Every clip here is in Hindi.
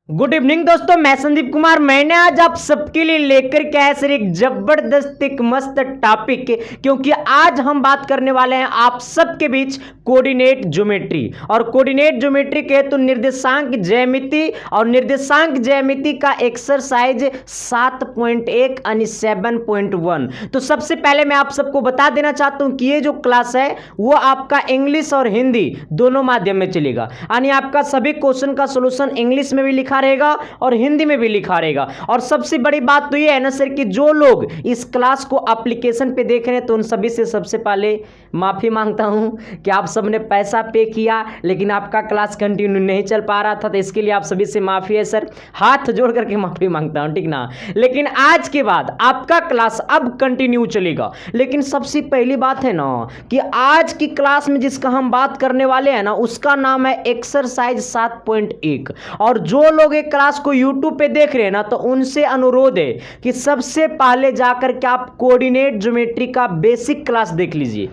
गुड इवनिंग दोस्तों, मैं संदीप कुमार। मैंने आज आप सबके लिए लेकर के आया सर एक जबरदस्त एक मस्त टॉपिक, क्योंकि आज हम बात करने वाले हैं आप सबके बीच कोऑर्डिनेट ज्योमेट्री। और कोऑर्डिनेट ज्योमेट्री के तो निर्देशांक ज्यामिति और निर्देशांक ज्यामिति का एक्सरसाइज 7.1 यानी 7.1। तो सबसे पहले मैं आप सबको बता देना चाहता हूं कि ये जो क्लास है वो आपका इंग्लिश और हिंदी दोनों माध्यम में चलेगा, यानी आपका सभी क्वेश्चन का सोल्यूशन इंग्लिश में भी लिखा रहेगा और हिंदी में भी लिखा रहेगा। और सबसे बड़ी बात तो ये है ना सर कि जो लोग इस क्लास को एप्लीकेशन पे देख रहे हैं तो उन सभी से सबसे पहले माफी मांगता हूं कि आप सबने पैसा पे किया लेकिन आपका क्लास कंटिन्यू नहीं चल पा रहा था, तो इसके लिए आप सभी से माफी है सर, हाथ जोड़ करके माफी मांगता हूं, ठीक ना। लेकिन आज के बाद आपका क्लास अब कंटिन्यू चलेगा। लेकिन सबसे पहली बात है ना कि आज की क्लास में जिसका हम बात करने वाले हैं ना उसका नाम है एक्सरसाइज 7.1। और जो लोग एक क्लास को YouTube पे देख रहे हैं ना तो उनसे अनुरोध है कि सबसे पहले जाकर के आप कोऑर्डिनेट ज्योमेट्री का बेसिक क्लास देख लीजिए।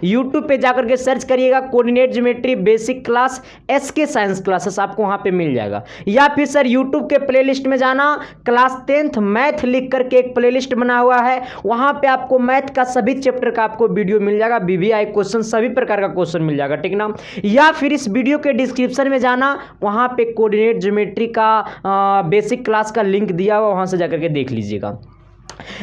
YouTube पे जाकर के सर्च करिएगा coordinate geometry basic class SK science classes, आपको वहां पे मिल जाएगा। या फिर सर YouTube के प्लेलिस्ट में जाना, क्लास 10th मैथ लिख करके एक प्लेलिस्ट बना हुआ है, वहां पे आपको मैथ का सभी चैप्टर का आपको वीडियो मिल जाएगा, BBI क्वेश्चन सभी प्रकार का क्वेश्चन मिल जाएगा, ठीक ना। या फिर इस वीडियो के डिस्क्रिप्शन में जाना, वहां पे कोऑर्डिनेट ज्योमेट्री का बेसिक क्लास का लिंक दिया हुआ, वहां से जाकर के देख लीजिएगा।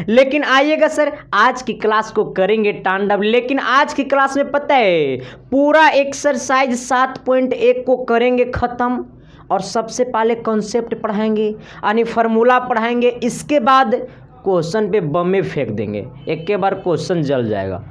लेकिन आइएगा सर, आज की क्लास को करेंगे तांडव। लेकिन आज की क्लास में पता है पूरा एक्सरसाइज 7.1 को करेंगे खत्म, और सबसे पहले कॉन्सेप्ट पढ़ाएंगे यानी फार्मूला पढ़ाएंगे। इसके बाद क्वेश्चन पे बम फेंक देंगे, एक के बार क्वेश्चन जल जाएगा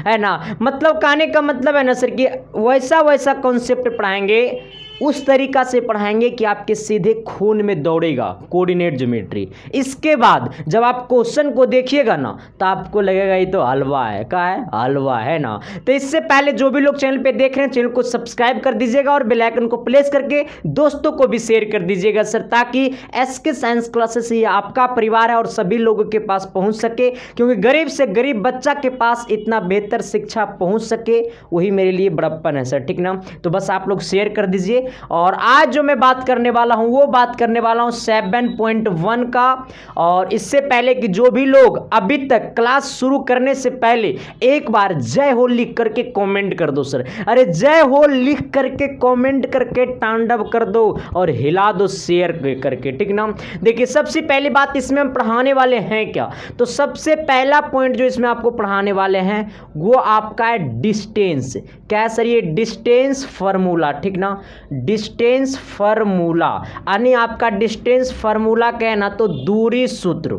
है ना। मतलब कहने का मतलब है ना सर कि वैसा वैसा कॉन्सेप्ट पढ़ाएंगे, उस तरीका से पढ़ाएंगे कि आपके सीधे खून में दौड़ेगा कोऑर्डिनेट ज्योमेट्री। इसके बाद जब आप क्वेश्चन को देखिएगा ना तो आपको लगेगा ये तो हलवा है, क्या है, हलवा है ना। तो इससे पहले जो भी लोग चैनल पे देख रहे हैं चैनल को सब्सक्राइब कर दीजिएगा और बेल आइकन को प्रेस करके दोस्तों को भी शेयर कर दीजिएगा सर, ताकि SK साइंस क्लासेस ये आपका परिवार है और सभी लोगों के पास पहुंच सके, क्योंकि गरीब से गरीब बच्चा के पास इतना बेहतर शिक्षा पहुंच सके वही मेरे लिए बड़प्पन है सर, ठीक ना। तो बस आप लोग शेयर कर दीजिए। और आज जो मैं बात करने वाला हूं वो बात करने वाला हूं 7.1 का। और इससे पहले कि जो भी लोग अभी तक क्लास शुरू करने से पहले एक बार जय हो लिख करके कमेंट कर दो सर, अरे जय हो लिख करके कमेंट करके तांडव कर दो और हिला दो शेयर करके, ठीक ना। देखिए सबसे पहली बात इसमें हम पढ़ाने वाले हैं क्या, तो सबसे पहला पॉइंट जो इसमें आपको पढ़ाने वाले हैं वो आपका है डिस्टेंस। क्या सर, ये डिस्टेंस फार्मूला, ठीक ना। डिस्टेंस फार्मूला यानी आपका डिस्टेंस फार्मूला कहना तो दूरी सूत्र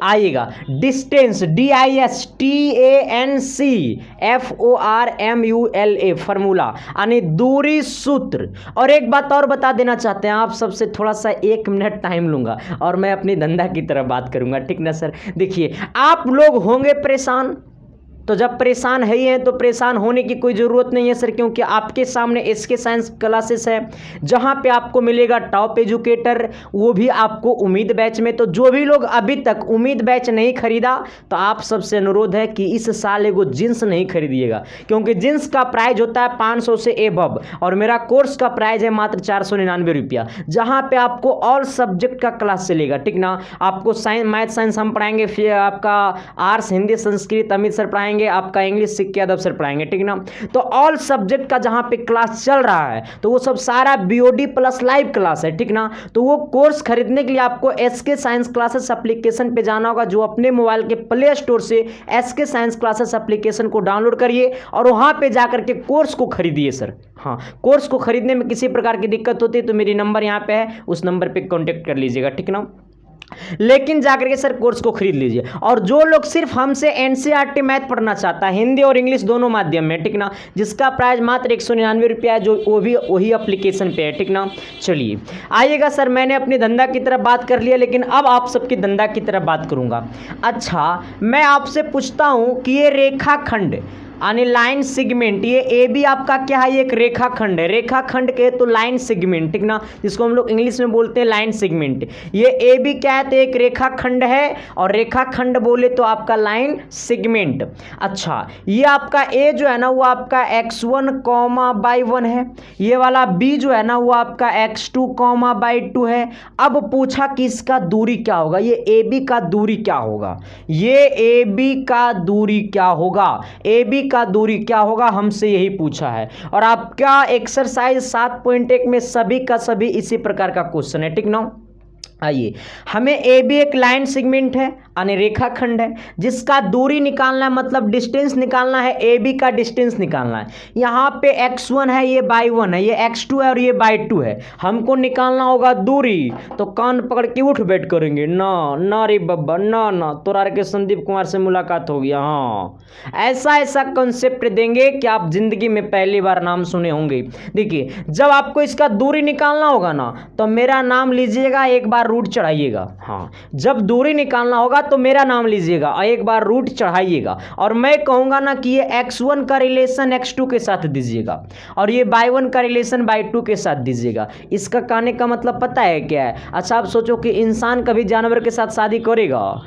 आएगा। डिस्टेंस DISTANCFORMULA फार्मूला यानी दूरी सूत्र। और एक बात और बता देना चाहते हैं आप सबसे, थोड़ा सा 1 मिनट टाइम लूंगा और मैं अपनी धंधा की तरफ बात करूंगा, ठीक ना सर। देखिए आप लोग होंगे परेशान, तो जब परेशान है ही हैं तो परेशान होने की कोई ज़रूरत नहीं है सर, क्योंकि आपके सामने SK साइंस क्लासेस है जहां पे आपको मिलेगा टॉप एजुकेटर, वो भी आपको उम्मीद बैच में। तो जो भी लोग अभी तक उम्मीद बैच नहीं खरीदा तो आप सबसे अनुरोध है कि इस साल एगो जींस नहीं खरीदिएगा, क्योंकि जींस का प्राइस होता है 500 से एबव और मेरा कोर्स का प्राइस है मात्र 499 रुपया, जहाँ पे आपको ऑल सब्जेक्ट का क्लास चलेगा, ठीक ना। आपको साइंस मैथ साइंस हम पढ़ाएंगे, फिर आपका आर्ट्स हिंदी संस्कृत अमित सर पढ़ाएंगे, आपका इंग्लिश सिक्के अदब सर पढ़ाएंगे, ठीक ना। तो ऑल सब्जेक्ट का जहां पे क्लास चल रहा है तो वो सब सारा BOD प्लस लाइव क्लास है, ठीक ना। तो वो कोर्स खरीदने के लिए आपको SK साइंस क्लासेस एप्लीकेशन पे जाना होगा, जो अपने मोबाइल के प्ले स्टोर से SK साइंस क्लासेस एप्लीकेशन को डाउनलोड करिए और वहां पे जाकर के कोर्स को खरीदिए सर। हाँ, कोर्स को खरीदने में किसी प्रकार की दिक्कत होती है तो मेरी नंबर यहाँ पे है, उस नंबर पे कॉन्टेक्ट कर लीजिएगा, ठीक ना। लेकिन जाकर के सर कोर्स को खरीद लीजिए। और जो लोग सिर्फ हमसे NCERT मैथ पढ़ना चाहता है, हिंदी और इंग्लिश दोनों माध्यम में, ठीक ना, जिसका प्राइस मात्र 199 रुपया है, जो वो भी वही एप्लीकेशन पे है, ठीक ना। चलिए आइएगा सर, मैंने अपनी धंधा की तरफ बात कर लिया, लेकिन अब आप सबकी धंधा की तरफ बात करूंगा। अच्छा, मैं आपसे पूछता हूं कि ये रेखाखंड यानी लाइन सेगमेंट, ये ए बी आपका क्या है, ये एक रेखाखंड है, रेखाखंड के तो लाइन सेगमेंट, ठीक ना, जिसको हम लोग इंग्लिश में बोलते हैं लाइन सेगमेंट। ये ए बी क्या है, तो एक रेखाखंड है, और रेखाखंड बोले तो आपका लाइन सेगमेंट। अच्छा, ये आपका ए जो है ना वो आपका x1, है, ये वाला बी जो है ना वो आपका x2, है। अब पूछा कि इसका दूरी क्या होगा, ये ए बी का दूरी क्या होगा, ये ए बी का दूरी क्या होगा, ए बी का दूरी क्या होगा, हमसे यही पूछा है। और आपका एक्सरसाइज 7.1 में सभी का सभी इसी प्रकार का क्वेश्चन है, ठीक ना। आइए, हमें ए बी एक लाइन सेगमेंट है यानी रेखाखंड है, जिसका दूरी निकालना है, मतलब डिस्टेंस निकालना है, ए बी का डिस्टेंस निकालना है। यहाँ पे x1 है, ये y1 है, ये x2 है और ये y2 है, हमको निकालना होगा दूरी। तो कान पकड़ के उठ बैठ करेंगे, ना ना रे बब्बा, ना ना, तोरा के संदीप कुमार से मुलाकात हो गया। हाँ, ऐसा ऐसा कंसेप्ट देंगे कि आप जिंदगी में पहली बार नाम सुने होंगे। देखिए, जब आपको इसका दूरी निकालना होगा ना, तो मेरा नाम लीजिएगा, एक बार रूट चढ़ाइएगा। हाँ, जब दूरी निकालना होगा तो मेरा नाम लीजिएगा और एक बार रूट चढ़ाइएगा, और मैं कहूंगा ना कि ये x1 का रिलेशन x2 के साथ दीजिएगा और ये y1 का रिलेशन y2 के साथ दीजिएगा। इसका कहने का मतलब पता है क्या है? अच्छा, आप सोचो कि इंसान कभी जानवर के साथ शादी करेगा?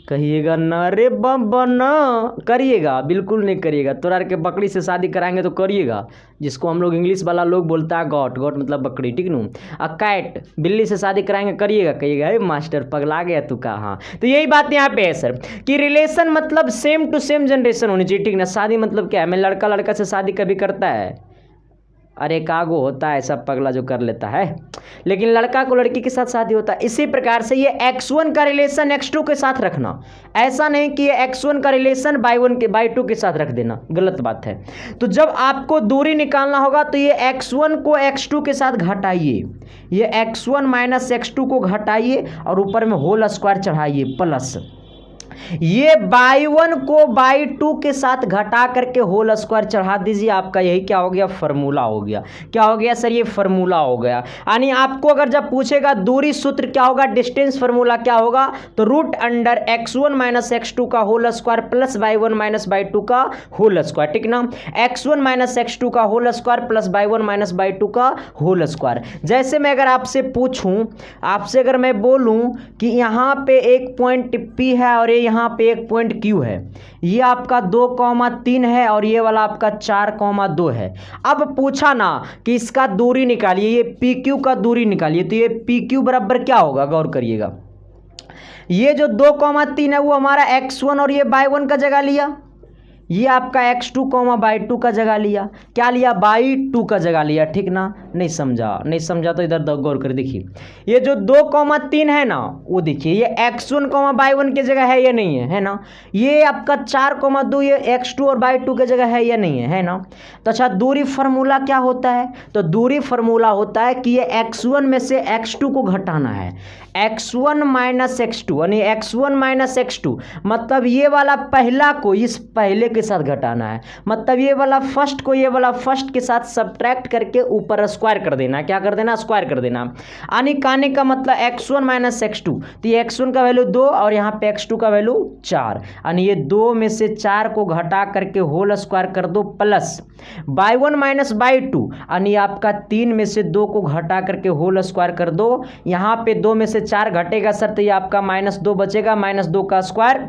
कहिएगा ना रे बाबा, ना करिएगा, बिल्कुल नहीं करिएगा। तोरा के बकरी से शादी कराएंगे तो करिएगा, जिसको हम लोग इंग्लिश वाला लोग बोलता है गॉट, गॉट मतलब बकरी, ठीक नू। कैट, बिल्ली से शादी कराएंगे करिएगा, कहिएगा हे मास्टर पगला गया तू का। हाँ, तो यही बात यहाँ पे है सर कि रिलेशन मतलब सेम टू सेम जनरेशन होनी चाहिए, ठीक ना। शादी मतलब क्या है, मैं लड़का लड़का से शादी कभी करता है? अरे कागो होता है ऐसा पगला जो कर लेता है, लेकिन लड़का को लड़की के साथ शादी होता है। इसी प्रकार से ये x1 का रिलेशन x2 के साथ रखना, ऐसा नहीं कि ये x1 का रिलेशन y2 के साथ रख देना, गलत बात है। तो जब आपको दूरी निकालना होगा तो ये x1 को x2 के साथ घटाइए, ये x1 माइनस x2 को घटाइए और ऊपर में होल स्क्वायर चढ़ाइए प्लस, ये y1 को y2 के साथ घटा करके होल स्क्वायर चढ़ा दीजिए। आपका यही क्या हो गया, फॉर्मूला हो गया। क्या हो गया सर, ये फॉर्मूला हो गया। यानी आपको अगर जब पूछेगा दूरी सूत्र क्या होगा, डिस्टेंस फॉर्मूला क्या होगा, तो root under x1 minus x2 का whole square plus y1 minus y2 का होल स्क्वायर, ठीक ना। x1 माइनस x2 का whole square plus y1 minus y2 का होल स्क्वायर। जैसे मैं अगर आपसे पूछूं, आपसे अगर मैं बोलूं कि यहाँ पे एक पॉइंट P है और यहाँ पे एक पॉइंट Q है, ये आपका 2,3 है और ये वाला आपका 4,2 है। अब पूछा ना कि इसका दूरी निकालिए, ये PQ का दूरी निकालिए, तो ये PQ बराबर क्या होगा, गौर करिएगा। ये जो 2,3 है वो हमारा x1 और ये y1 का जगह लिया, ये आपका x2, y2 का जगह लिया, क्या लिया, y2 का जगह लिया, ठीक ना। नहीं समझा तो इधर गौर कर देखिए, ये जो 2,3 है ना वो देखिए, ये x1, y1 की जगह है या नहीं है, है ना। ये आपका 4,2 ये x2 और y2 की जगह है या नहीं है, है ना। तो अच्छा, दूरी फार्मूला क्या होता है, तो दूरी फार्मूला होता है कि ये x1 में से x2 को घटाना है, x1 माइनस x2, यानी x1 माइनस x2 मतलब ये वाला पहला को इस पहले के साथ घटाना है, मतलब ये वाला फर्स्ट को ये वाला फर्स्ट के साथ सब्ट्रैक्ट करके ऊपर स्क्वायर कर देना। क्या कर देना, स्क्वायर कर देना। आने काने का मतलब x1 माइनस x2, तो ये x1 का वैल्यू 2 और यहाँ पे x2 का वैल्यू 4, यानी ये 2 में से 4 को घटा करके होल स्क्वायर कर दो प्लस y1 माइनस y2, यानी आपका 3 में से 2 को घटा करके होल स्क्वायर कर दो। यहाँ पे 2 में से 4 घटेगा सर, तो ये आपका -2 बचेगा, -2 का स्क्वायर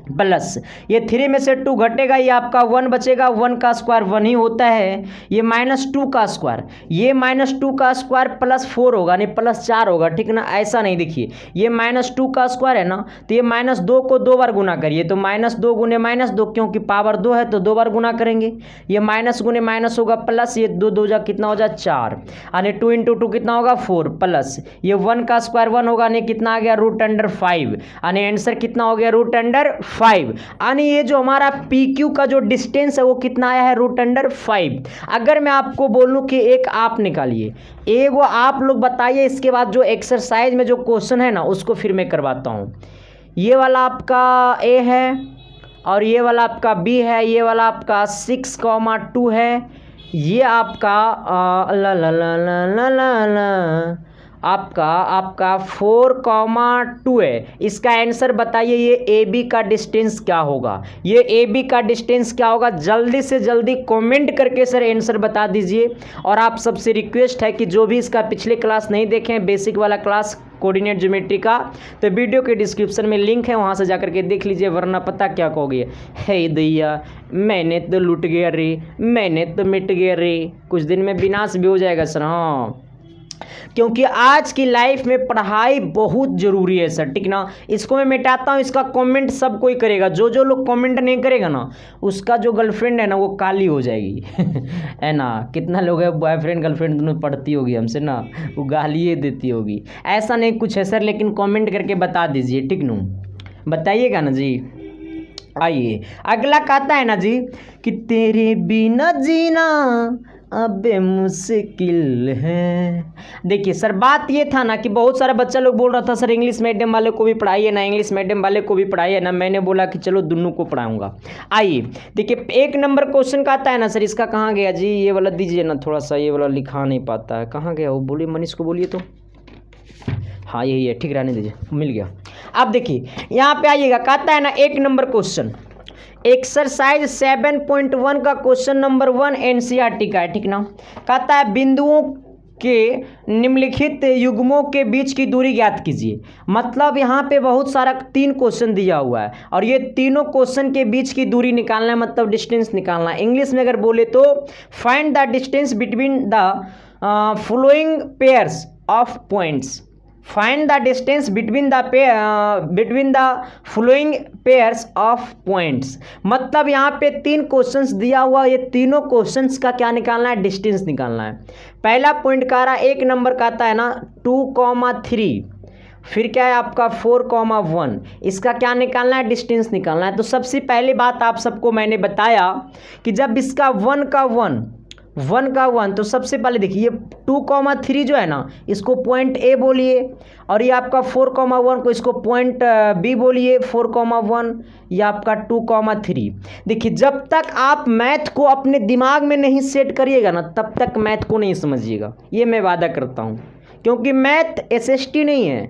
प्लस ये 3 में से 2 घटेगा, ये आपका 1 बचेगा, 1 का स्क्वायर 1 ही होता है, ये -2 का स्क्वायर, ये -2 का स्क्वायर प्लस 4 होगा, नहीं प्लस 4 होगा, ठीक ना। ऐसा नहीं, देखिए ये -2 का स्क्वायर है ना, तो ये -2 को 2 बार गुना करिए, तो -2 गुने -2, क्योंकि पावर 2 है तो 2 बार गुना करेंगे, ये माइनस गुने माइनस होगा प्लस, ये 2 जा कितना हो जाए 4, यानी 2 × 2 कितना होगा 4 प्लस ये 1 का स्क्वायर 1 होगा, नहीं कितना आ गया √5, यानी आंसर कितना हो गया √5। यानी ये जो हमारा PQ का जो डिस्टेंस है वो कितना आया है, √5। अगर मैं आपको बोलूं कि एक आप निकालिए, एक वो आप लोग बताइए, इसके बाद जो एक्सरसाइज में जो क्वेश्चन है ना उसको फिर मैं करवाता हूं। ये वाला आपका A है और ये वाला आपका B है, ये वाला आपका 6,2 है, ये आपका आपका 4,2 है। इसका आंसर बताइए, ये ए बी का डिस्टेंस क्या होगा? ये ए बी का डिस्टेंस क्या होगा? जल्दी से जल्दी कमेंट करके सर आंसर बता दीजिए। और आप सबसे रिक्वेस्ट है कि जो भी इसका पिछले क्लास नहीं देखे हैं, बेसिक वाला क्लास कोऑर्डिनेट ज्योमेट्री का, तो वीडियो के डिस्क्रिप्शन में लिंक है, वहाँ से जाकर के देख लीजिए, वरना पता क्या कहोगे, हे दैया मैंने तो लूट गया रे, मैंने तो मिट गया रे, कुछ दिन में विनाश भी हो जाएगा सर। हाँ, क्योंकि आज की लाइफ में पढ़ाई बहुत ज़रूरी है सर, ठीक ना। इसको मैं मिटाता हूँ, इसका कमेंट सब कोई करेगा, जो लोग कमेंट नहीं करेगा ना, उसका जो गर्लफ्रेंड है ना वो काली हो जाएगी है ना। कितना लोग है बॉयफ्रेंड गर्लफ्रेंड दोनों पढ़ती होगी हमसे ना, वो गालियाँ देती होगी। ऐसा नहीं कुछ है सर, लेकिन कमेंट करके बता दीजिए, ठीक नू, बताइएगा ना जी। आइए अगला कहता है ना जी कि तेरे बिना जीना अबे मुश्किल है। देखिए सर, बात ये था ना कि बहुत सारा बच्चा लोग बोल रहा था सर इंग्लिश मीडियम वाले को भी पढ़ाइए ना, इंग्लिश मीडियम वाले को भी पढ़ाइए ना। मैंने बोला कि चलो दोनों को पढ़ाऊंगा। आइए देखिए, एक नंबर क्वेश्चन का आता है ना सर, इसका कहाँ गया जी? ये वाला दीजिए ना थोड़ा सा, ये वाला लिखा नहीं पाता है, कहाँ गया वो? बोलिए मनीष को बोलिए तो। हाँ यही है, ठीक रहने दीजिए, मिल गया। अब देखिए यहाँ पे आइएगा, कहता है ना एक नंबर क्वेश्चन, एक्सरसाइज 7.1 का क्वेश्चन नंबर 1 एनसीईआरटी का है, ठीक ना। कहता है बिंदुओं के निम्नलिखित युग्मों के बीच की दूरी ज्ञात कीजिए। मतलब यहाँ पे बहुत सारा 3 क्वेश्चन दिया हुआ है और ये तीनों क्वेश्चन के बीच की दूरी निकालना है, मतलब डिस्टेंस निकालना है। इंग्लिश में अगर बोले तो find the distance between the following pairs of points. Find the distance between the following pairs of points. मतलब यहाँ पे 3 क्वेश्चंस दिया हुआ, ये तीनों क्वेश्चंस का क्या निकालना है? डिस्टेंस निकालना है। पहला पॉइंट का रहा, एक नंबर का आता है ना 2,3, फिर क्या है आपका 4,1, इसका क्या निकालना है? डिस्टेंस निकालना है। तो सबसे पहली बात आप सबको मैंने बताया कि जब इसका 1 का 1 तो सबसे पहले देखिए 2,3 जो है ना, इसको पॉइंट ए बोलिए, और ये आपका 4,1 को इसको पॉइंट बी बोलिए। 4,1 ये आपका 2,3। देखिए जब तक आप मैथ को अपने दिमाग में नहीं सेट करिएगा ना, तब तक मैथ को नहीं समझिएगा, ये मैं वादा करता हूँ। क्योंकि मैथ एसएसटी नहीं है,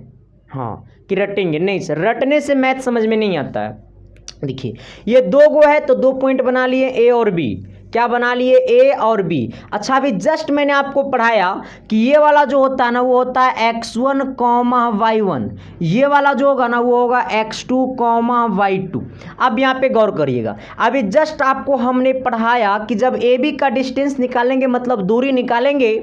हाँ कि रटेंगे नहीं सर, रटने से मैथ समझ में नहीं आता है। देखिए ये 2 गो है तो 2 पॉइंट बना लिए, ए और बी। क्या बना लिए? ए और बी। अच्छा अभी जस्ट मैंने आपको पढ़ाया कि ये वाला जो होता है ना वो होता है x1, y1, ये वाला जो होगा ना वो होगा x2, y2। अब यहाँ पे गौर करिएगा, अभी जस्ट आपको हमने पढ़ाया कि जब ए बी का डिस्टेंस निकालेंगे, मतलब दूरी निकालेंगे,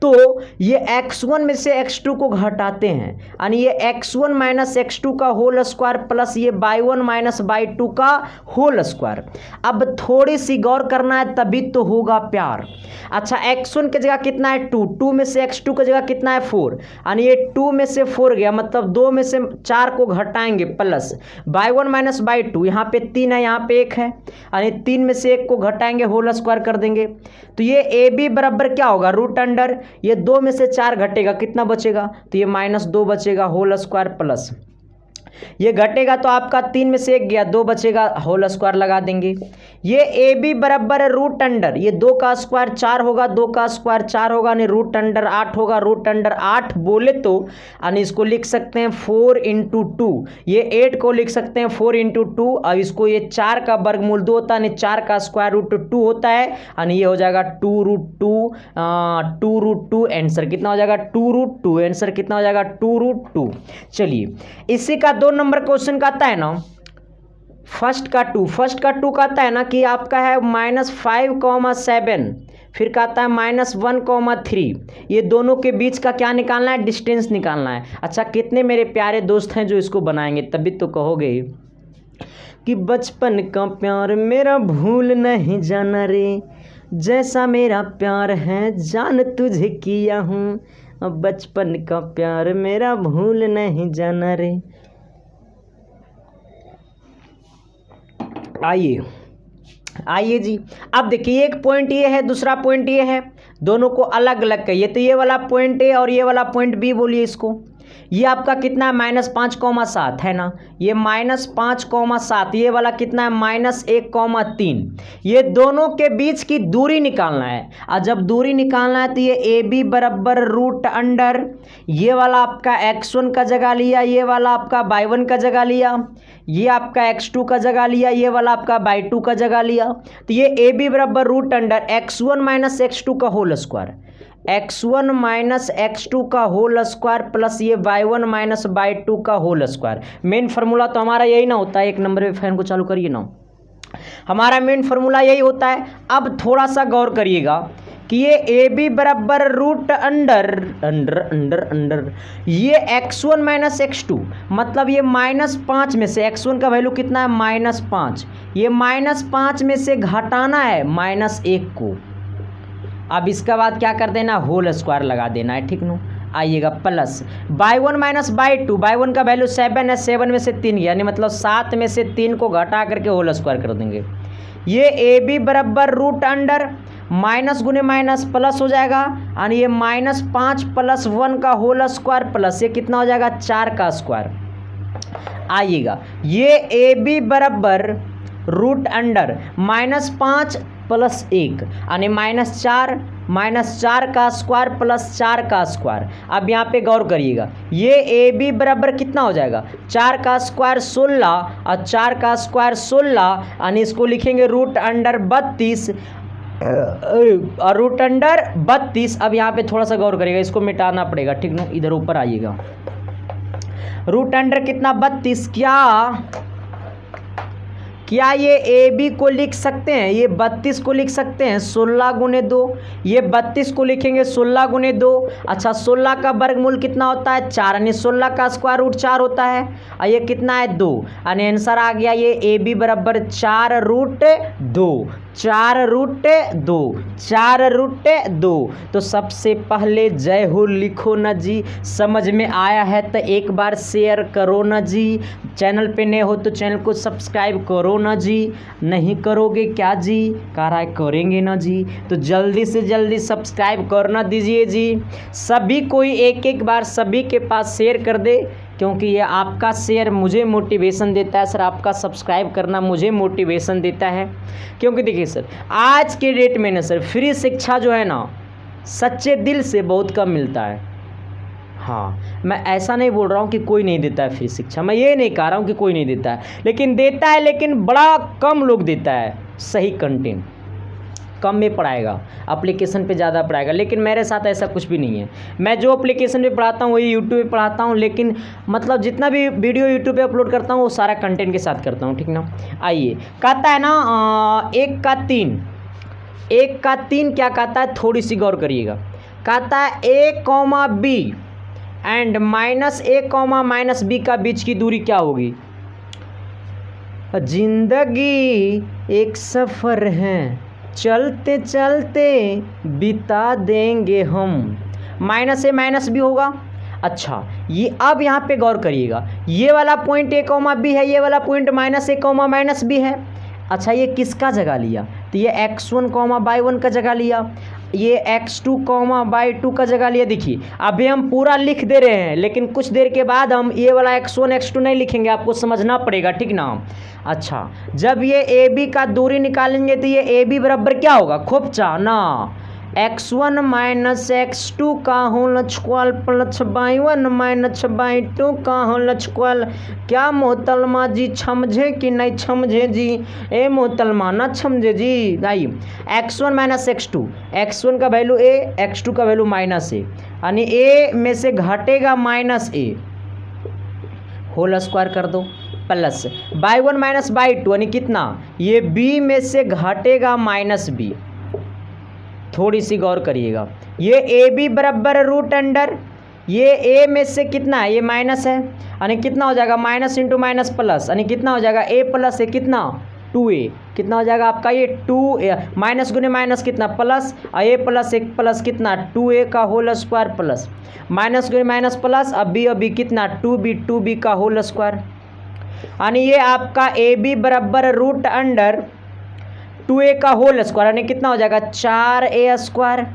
तो ये x1 में से x2 को घटाते हैं, यानी ये x1 माइनस x2 का होल स्क्वायर प्लस ये y1 माइनस y2 का होल स्क्वायर। अब थोड़ी सी गौर करना है, तभी तो होगा प्यार। अच्छा x1 की जगह कितना है? 2, 2 में से x2 की जगह कितना है? 4, यानी ये 2 में से 4 गया, मतलब 2 में से 4 को घटाएंगे प्लस y1 माइनस y2, यहाँ पे 3 है, यहाँ पे 1 है, यानी 3 में से 1 को घटाएंगे, होल स्क्वायर कर देंगे। तो ये ए बी बराबर क्या होगा? रूट अंडर ये 2 में से 4 घटेगा, कितना बचेगा? तो ये -2 बचेगा, होल स्क्वायर प्लस ये घटेगा तो आपका 3 में से 1 गया, 2 बचेगा, होल स्क्वायर लगा देंगे। ये ए बी बराबर है रूट अंडर, ये 2 का स्क्वायर 4 होगा, 2 का स्क्वायर 4 होगा, यानी रूट अंडर 8 होगा। रूट अंडर 8 बोले तो यानी इसको लिख सकते हैं 4 × 2, ये 8 को लिख सकते हैं 4 × 2। अब इसको ये 4 का वर्गमूल 2 होता है, यानी 4 का स्क्वायर रूट 2 होता है, यानी ये हो जाएगा 2√2। 2√2 आंसर कितना हो जाएगा? 2√2। आंसर कितना हो जाएगा? 2√2। चलिए इसी का 2 नंबर क्वेश्चन का आता है ना, फर्स्ट का 2 का आता है ना कि आपका है -5,7, फिर का आता है -1,3। ये दोनों के बीच का क्या निकालना है? डिस्टेंस निकालना है। अच्छा कितने मेरे प्यारे दोस्त हैं जो इसको बनाएंगे, तभी तो कहोगे कि बचपन का प्यार मेरा भूल नहीं जाना रे, जैसा मेरा प्यार है जान तुझे किया हूँ, बचपन का प्यार मेरा भूल नहीं जाना रे। आइए जी, अब देखिए एक पॉइंट ये है, दूसरा पॉइंट ये है, दोनों को अलग अलग कहिए। तो ये वाला पॉइंट ए और ये वाला पॉइंट बी बोलिए इसको। ये आपका कितना है -5,7 है ना, ये -5,7, ये वाला कितना है -1,3। ये दोनों के बीच की दूरी निकालना है। और जब दूरी निकालना है तो ये ए बी बराबर रूट अंडर, ये वाला आपका x1 का जगह लिया, ये वाला आपका y1 का जगह लिया, ये आपका x2 का जगह लिया, ये वाला आपका y2 का जगह लिया। तो ये ए बी बराबर root under x1 minus x2 का whole square, x1 minus x2 का होल स्क्वायर प्लस ये y1 माइनस y2 का होल स्क्वायर। मेन फार्मूला तो हमारा यही ना होता है, एक नंबर पे फैन को चालू करिए ना, हमारा मेन फार्मूला यही होता है। अब थोड़ा सा गौर करिएगा कि ये ए बी बराबर root under under under under ये x1 माइनस x2, मतलब ये -5 में से x1 का वैल्यू कितना है -5, ये -5 में से घटाना है -1 को। अब इसके बाद क्या कर देना, होल स्क्वायर लगा देना है, ठीक नो। आइएगा plus y1 minus y2, y1 का वैल्यू 7 है, 7 में से 3 यानी मतलब 7 में से 3 को घटा करके होल स्क्वायर कर देंगे। ये ए बी बराबर रूट अंडर माइनस गुने माइनस प्लस हो जाएगा, और ये -5 प्लस 1 का होल स्क्वायर प्लस ये कितना हो जाएगा 4 का स्क्वायर। आइएगा ये ए बी बराबर रूट अंडर -5 प्लस 1 यानी -4 का स्क्वायर प्लस 4 का स्क्वायर। अब यहाँ पे गौर करिएगा, ये ए बी बराबर कितना हो जाएगा 4 का स्क्वायर 16 और 4 का स्क्वायर 16, यानी इसको लिखेंगे रूट अंडर 32 और रूट अंडर 32। अब यहाँ पे थोड़ा सा गौर करिएगा, इसको मिटाना पड़ेगा, ठीक ना। इधर ऊपर आइएगा, रूट अंडर कितना 32, क्या ये ए बी को लिख सकते हैं, ये 32 को लिख सकते हैं 16 गुने 2, ये 32 को लिखेंगे 16 गुने 2। अच्छा 16 का वर्गमूल कितना होता है 4, यानी 16 का स्क्वायर रूट 4 होता है, और ये कितना है 2, यानी आंसर आ गया ये ए बी बराबर 4 रूट 2, 4 रूट 2, 4 रूट 2। तो सबसे पहले जय हो लिखो ना जी, समझ में आया है तो एक बार शेयर करो ना जी, चैनल पे नए हो तो चैनल को सब्सक्राइब करो ना जी, नहीं करोगे क्या जी, कह रहा है करेंगे ना जी, तो जल्दी से जल्दी सब्सक्राइब करना दीजिए जी। सभी कोई एक बार सभी के पास शेयर कर दे, क्योंकि ये आपका शेयर मुझे मोटिवेशन देता है सर, आपका सब्सक्राइब करना मुझे मोटिवेशन देता है। क्योंकि देखिए सर आज के डेट में ना सर फ्री शिक्षा जो है ना सच्चे दिल से बहुत कम मिलता है। हाँ मैं ऐसा नहीं बोल रहा हूँ कि कोई नहीं देता है फ्री शिक्षा, मैं ये नहीं कह रहा हूँ कि कोई नहीं देता है, लेकिन देता है, लेकिन बड़ा कम लोग देता है सही कंटेंट, कम में पढ़ाएगा, एप्लीकेशन पे ज़्यादा पढ़ाएगा। लेकिन मेरे साथ ऐसा कुछ भी नहीं है, मैं जो एप्लीकेशन पे पढ़ाता हूँ वही यूट्यूब पे पढ़ाता हूँ, लेकिन मतलब जितना भी वीडियो यूट्यूब पे अपलोड करता हूँ वो सारा कंटेंट के साथ करता हूँ, ठीक ना। आइए कहता है ना 1 का 3 क्या कहता है, थोड़ी सी गौर करिएगा। कहता है a, b and -a, -b का बीच की दूरी क्या होगी। जिंदगी एक सफ़र है, चलते चलते बिता देंगे हम, -a -b होगा। अच्छा ये अब यहाँ पे गौर करिएगा, ये वाला पॉइंट a, b है, ये वाला पॉइंट -a, -b है। अच्छा ये किसका जगह लिया, तो ये x1, y1 का जगह लिया, ये x2, y2 का जगह लिया। देखिए अभी हम पूरा लिख दे रहे हैं, लेकिन कुछ देर के बाद हम ये वाला x1 x2 नहीं लिखेंगे, आपको समझना पड़ेगा, ठीक ना। अच्छा जब ये ए बी का दूरी निकालेंगे तो ये ए बी बराबर क्या होगा, खोपचा ना, x1 माइनस x2 का whole square plus y1 minus y2 का होल स्क्वायर। क्या मोहतरमा जी समझे कि नहीं समझे जी, ए मोहतरमा ना समझे जी। भाई x1 माइनस x2, x1 का वैल्यू a, x2 का वैल्यू -a, यानी a में से घटेगा -a, होल स्क्वायर कर दो, प्लस y1 माइनस y2 यानी कितना, ये b में से घटेगा -b। थोड़ी सी गौर करिएगा, ये ए बी बराबर रूट अंडर, ये ए में से कितना है, ये माइनस है, यानी कितना हो जाएगा माइनस इंटू माइनस प्लस, यानी कितना हो जाएगा a प्लस ए कितना 2a, कितना हो जाएगा आपका ये 2a, माइनस गुने माइनस कितना प्लस, a प्लस एक प्लस कितना 2a का होल स्क्वायर प्लस माइनस गुने माइनस प्लस, अब b कितना 2b का होल स्क्वायर, यानी ये आपका ए बी बराबर रूट अंडर 2a का होल स्क्वायर, यानी कितना हो जाएगा 4a स्क्वायर,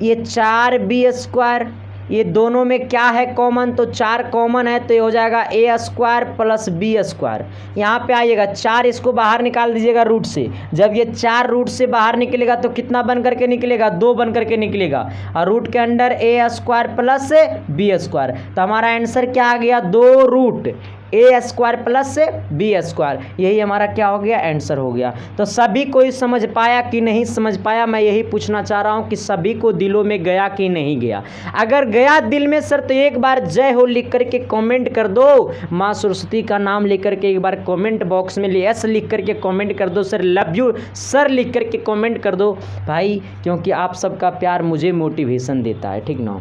ये 4b स्क्वायर, ये दोनों में क्या है कॉमन, तो 4 कॉमन है, तो ये हो जाएगा ए स्क्वायर प्लस बी स्क्वायर। यहाँ पे आइएगा 4, इसको बाहर निकाल दीजिएगा रूट से। जब ये 4 रूट से बाहर निकलेगा तो कितना बन करके निकलेगा, 2 बन करके निकलेगा, और रूट के अंदर ए स्क्वायर प्लस बी स्क्वायर। तो हमारा आंसर क्या आ गया, 2 रूट ए स्क्वायर प्लस बी स्क्वायर। यही हमारा क्या हो गया, आंसर हो गया। तो सभी कोई समझ पाया कि नहीं समझ पाया, मैं यही पूछना चाह रहा हूँ कि सभी को दिलों में गया कि नहीं गया। अगर गया दिल में सर तो एक बार जय हो लिख करके कमेंट कर दो, माँ सरस्वती का नाम लेकर के एक बार कमेंट बॉक्स में एस लिख करके कमेंट कर दो, सर लव यू सर लिख करके कमेंट कर दो भाई, क्योंकि आप सबका प्यार मुझे मोटिवेशन देता है, ठीक ना।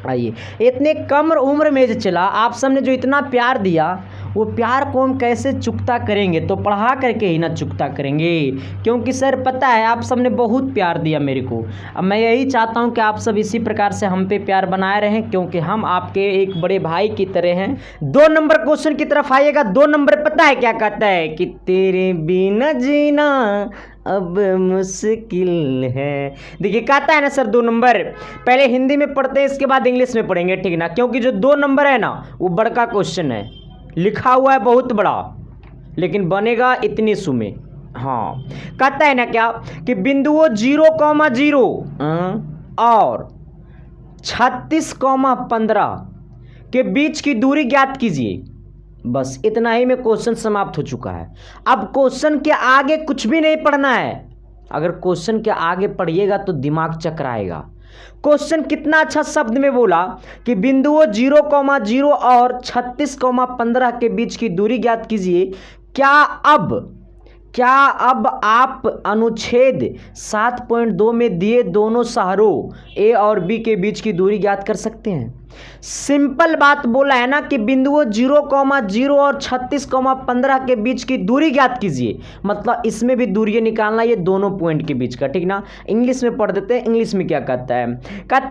आइए, इतने कम उम्र में जो चला, आप सबने जो इतना प्यार दिया, वो प्यार को हम कैसे चुकता करेंगे, तो पढ़ा करके ही ना चुकता करेंगे, क्योंकि सर पता है आप सबने बहुत प्यार दिया मेरे को। अब मैं यही चाहता हूं कि आप सब इसी प्रकार से हम पे प्यार बनाए रहें, क्योंकि हम आपके एक बड़े भाई की तरह हैं। 2 नंबर क्वेश्चन की तरफ आइएगा। 2 नंबर पता है क्या कहता है कि तेरे बिना जीना अब मुश्किल है। देखिए कहता है ना सर 2 नंबर, पहले हिंदी में पढ़ते हैं, इसके बाद इंग्लिश में पढ़ेंगे, ठीक ना, क्योंकि जो 2 नंबर है ना वो बड़का क्वेश्चन है, लिखा हुआ है बहुत बड़ा, लेकिन बनेगा इतनी सु में। हाँ, कहता है ना क्या कि बिंदुओं 0,0 और 36,15 के बीच की दूरी ज्ञात कीजिए। बस इतना ही में क्वेश्चन समाप्त हो चुका है। अब क्वेश्चन के आगे कुछ भी नहीं पढ़ना है। अगर क्वेश्चन के आगे पढ़िएगा तो दिमाग चकराएगा। क्वेश्चन कितना अच्छा शब्द में बोला कि बिंदुओं 0,0 और 36,15 के बीच की दूरी ज्ञात कीजिए। क्या अब आप अनुच्छेद 7.2 में दिए दोनों शहरों ए और बी के बीच की दूरी ज्ञात कर सकते हैं? सिंपल बात बोला है ना कि बिंदुओं 0,0 और 36,15 के बीच की दूरी ज्ञात कीजिए, मतलब इसमें भी दूरी निकालना, ये दोनों पॉइंट के बीच का, ठीक ना। इंग्लिश में पढ़ देते हैं, इंग्लिश में क्या कहता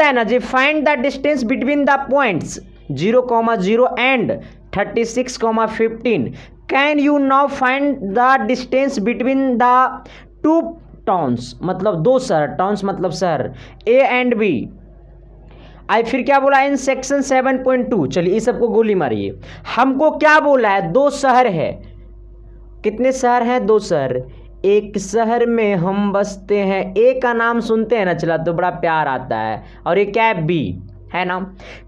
है ना जी, find the distance between the points 0,0 and 36,15। Can you now find the distance between the 2 towns, मतलब 2 शहर, टाउन्स मतलब शहर, ए एंड बी। आई फिर क्या बोला इन सेक्शन 7.2। चलिए इस सबको गोली मारिए। हमको क्या बोला है, 2 शहर है। कितने शहर हैं, 2 शहर। एक शहर में हम बसते हैं, ए का नाम सुनते हैं ना चला तो बड़ा प्यार आता है, और ये क्या है, बी है ना।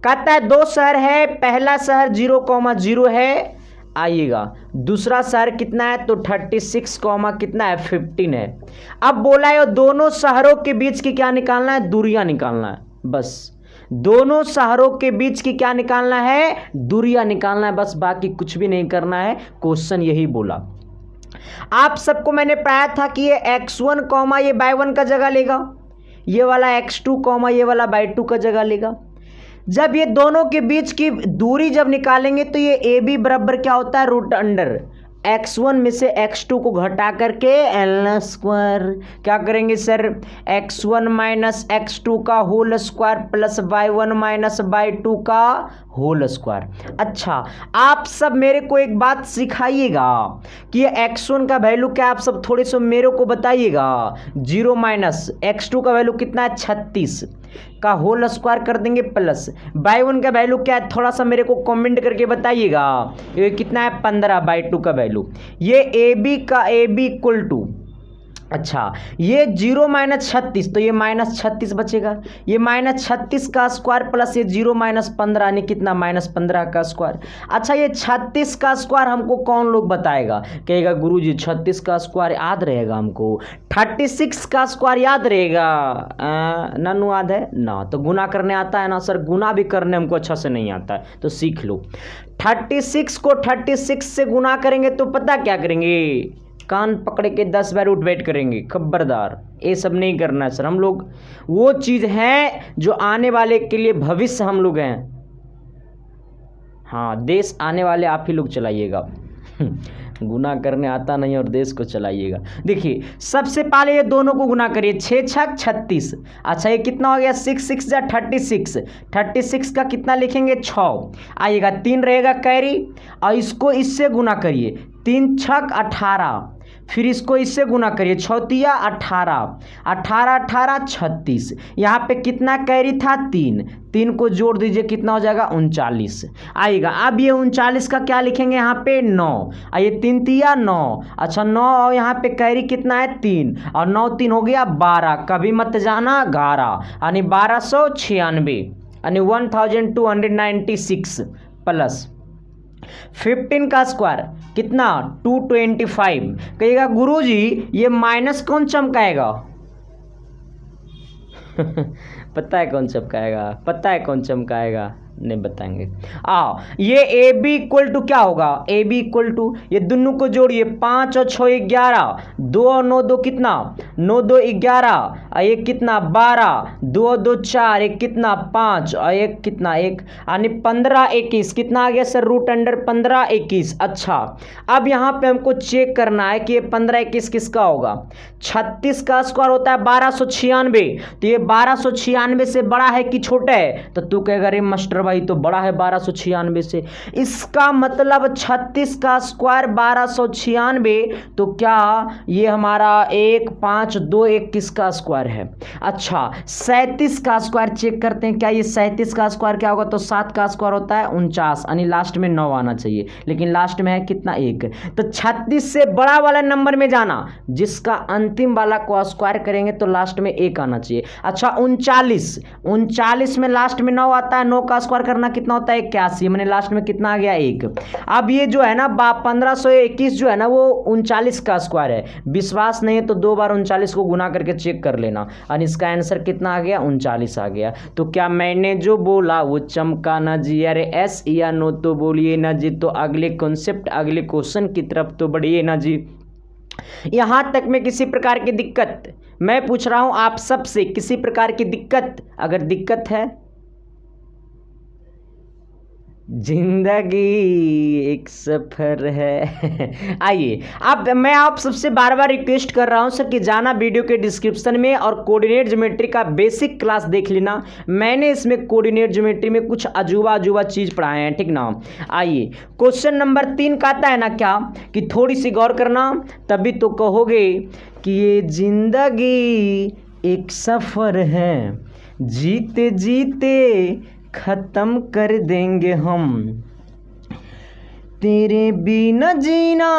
कहता है 2 शहर है, पहला शहर 0,0 है, आइएगा दूसरा शहर कितना है, तो 36, कितना है, 15 है। अब बोला है दोनों शहरों के बीच की क्या निकालना है, दूरियां निकालना है। बस दोनों शहरों के बीच की क्या निकालना है, दूरियां निकालना है, बस बाकी कुछ भी नहीं करना है। क्वेश्चन यही बोला। आप सबको मैंने पढ़ाया था कि ये x1 ये y1 का जगह लेगा, ये वाला x2 ये वाला y2 का जगह लेगा। जब ये दोनों के बीच की दूरी जब निकालेंगे तो ये ए बी बराबर क्या होता है, रूट अंडर x1 में से x2 को घटा करके l स्क्वायर। क्या करेंगे सर, x1 माइनस x2 का whole square plus y1 minus y2 का होल स्क्वायर। अच्छा, आप सब मेरे को एक बात सिखाइएगा कि ये x1 का वैल्यू क्या, आप सब थोड़े से मेरे को बताइएगा। 0 माइनस x2 का वैल्यू कितना है, 36 का होल स्क्वायर कर देंगे, प्लस y1 का वैल्यू क्या है, थोड़ा सा मेरे को कमेंट करके बताइएगा। ये कितना है, 15 y2 का वैल्यू। ये ए बी इक्वल टू, अच्छा ये 0 माइनस 36, तो ये माइनस 36 बचेगा। ये माइनस 36 का स्क्वायर प्लस ये 0 माइनस 15 यानी कितना, माइनस 15 का स्क्वायर। अच्छा ये 36 का स्क्वायर हमको कौन लोग बताएगा, कहेगा गुरुजी 36 का स्क्वायर याद रहेगा हमको, 36 का स्क्वायर याद रहेगा, नन्नू याद है ना। तो गुना करने आता है ना सर, गुना भी करने हमको अच्छा से नहीं आता है, तो सीख लो। 36 को 36 से गुना करेंगे तो पता क्या करेंगे, कान पकड़ के 10 बार उठ बैठ करेंगे, खबरदार ये सब नहीं करना है सर। हम लोग वो चीज़ है जो आने वाले के लिए भविष्य हम लोग हैं। हाँ, देश आने वाले आप ही लोग चलाइएगा। गुना करने आता नहीं और देश को चलाइएगा। देखिए सबसे पहले ये दोनों को गुना करिए, 6 छक 36। अच्छा ये कितना हो गया, 6 6 जा 36, 36 का कितना लिखेंगे, 6 आइएगा, 3 रहेगा कैरी, और इसको इससे गुना करिए, 3 छक 18 फिर इसको इससे गुना करिए, चौतिया 18, 18 18 36, यहाँ पे कितना कैरी था 3, 3 को जोड़ दीजिए कितना हो जाएगा 39 आएगा। अब ये 39 का क्या लिखेंगे यहाँ पे 9, ये 3 तिया 9, अच्छा 9 और यहाँ पे कैरी कितना है 3 और 9 3 हो गया 12, कभी मत जाना 11 यानी 1296 यानी 1296 प्लस 15 का स्क्वायर कितना 225। कहिएगा गुरुजी ये माइनस कौन चमकाएगा पता है कौन चमकाएगा, पता है कौन चमकाएगा, नहीं बताएंगे। ये ए बी इक्वल टू क्या होगा, ए बी इक्वल टू ये दोनों को जोड़िए 5 और 6 11, 2 और 9 2 कितना 9 2 11, एक कितना 12, 2 और 2 4, एक कितना 5 और एक कितना 1 यानी 15 21 कितना आ गया सर रूट अंडर 15 21। अच्छा अब यहाँ पे हमको चेक करना है कि ये 15 21 किसका होगा। 36 का स्क्वायर होता है 1296, तो ये 1296 से बड़ा है कि छोटा है, तो तू कहेगा रे मास्टर भाई तो बड़ा है 1296 से, इसका मतलब 36 का स्क्वायर 1296, तो क्या ये हमारा 1 5 2 1 किसका स्क्वायर है। अच्छा 37 का स्क्वायर चेक करते हैं, क्या ये 37 का स्क्वायर क्या होगा, तो 7 का स्क्वायर होता है 49 यानी लास्ट में 9 आना चाहिए, लेकिन लास्ट में है कितना 1, तो 36 से बड़ा वाला नंबर में जाना जिसका अंतिम वाला को स्क्वायर करेंगे तो लास्ट में 1 आना चाहिए। अच्छा 39 में लास्ट में 9 आता है, 9 का स्क्वायर करना कितना होता है 81, मैंने लास्ट में कितना आ गया 1। अब ये जो है ना 1521 जो है ना वो 39 का स्क्वायर है, विश्वास नहीं है तो 2 बार 39 को गुना करके चेक कर लेना और इसका आंसर कितना आ गया 39 आ गया। तो क्या मैंने जो बोला वो चमका ना जी, अरे एस या नो तो बोलिए ना जी, तो अगले कॉन्सेप्ट अगले क्वेश्चन की तरफ तो बढ़िए ना जी। यहां तक में किसी प्रकार की दिक्कत मैं पूछ रहा हूं आप सबसे, किसी प्रकार की दिक्कत, अगर दिक्कत है जिंदगी एक सफर है आइए अब मैं आप सबसे बार बार रिक्वेस्ट कर रहा हूं सर कि जाना वीडियो के डिस्क्रिप्शन में और कोऑर्डिनेट ज्योमेट्री का बेसिक क्लास देख लेना। मैंने इसमें कोऑर्डिनेट ज्योमेट्री में कुछ अजूबा चीज पढ़ाए हैं, ठीक ना। आइए क्वेश्चन नंबर 3 का आता है ना क्या कि थोड़ी सी गौर करना तभी तो कहोगे कि ये जिंदगी एक सफर है, जीते जीते खत्म कर देंगे हम, तेरे बिना जीना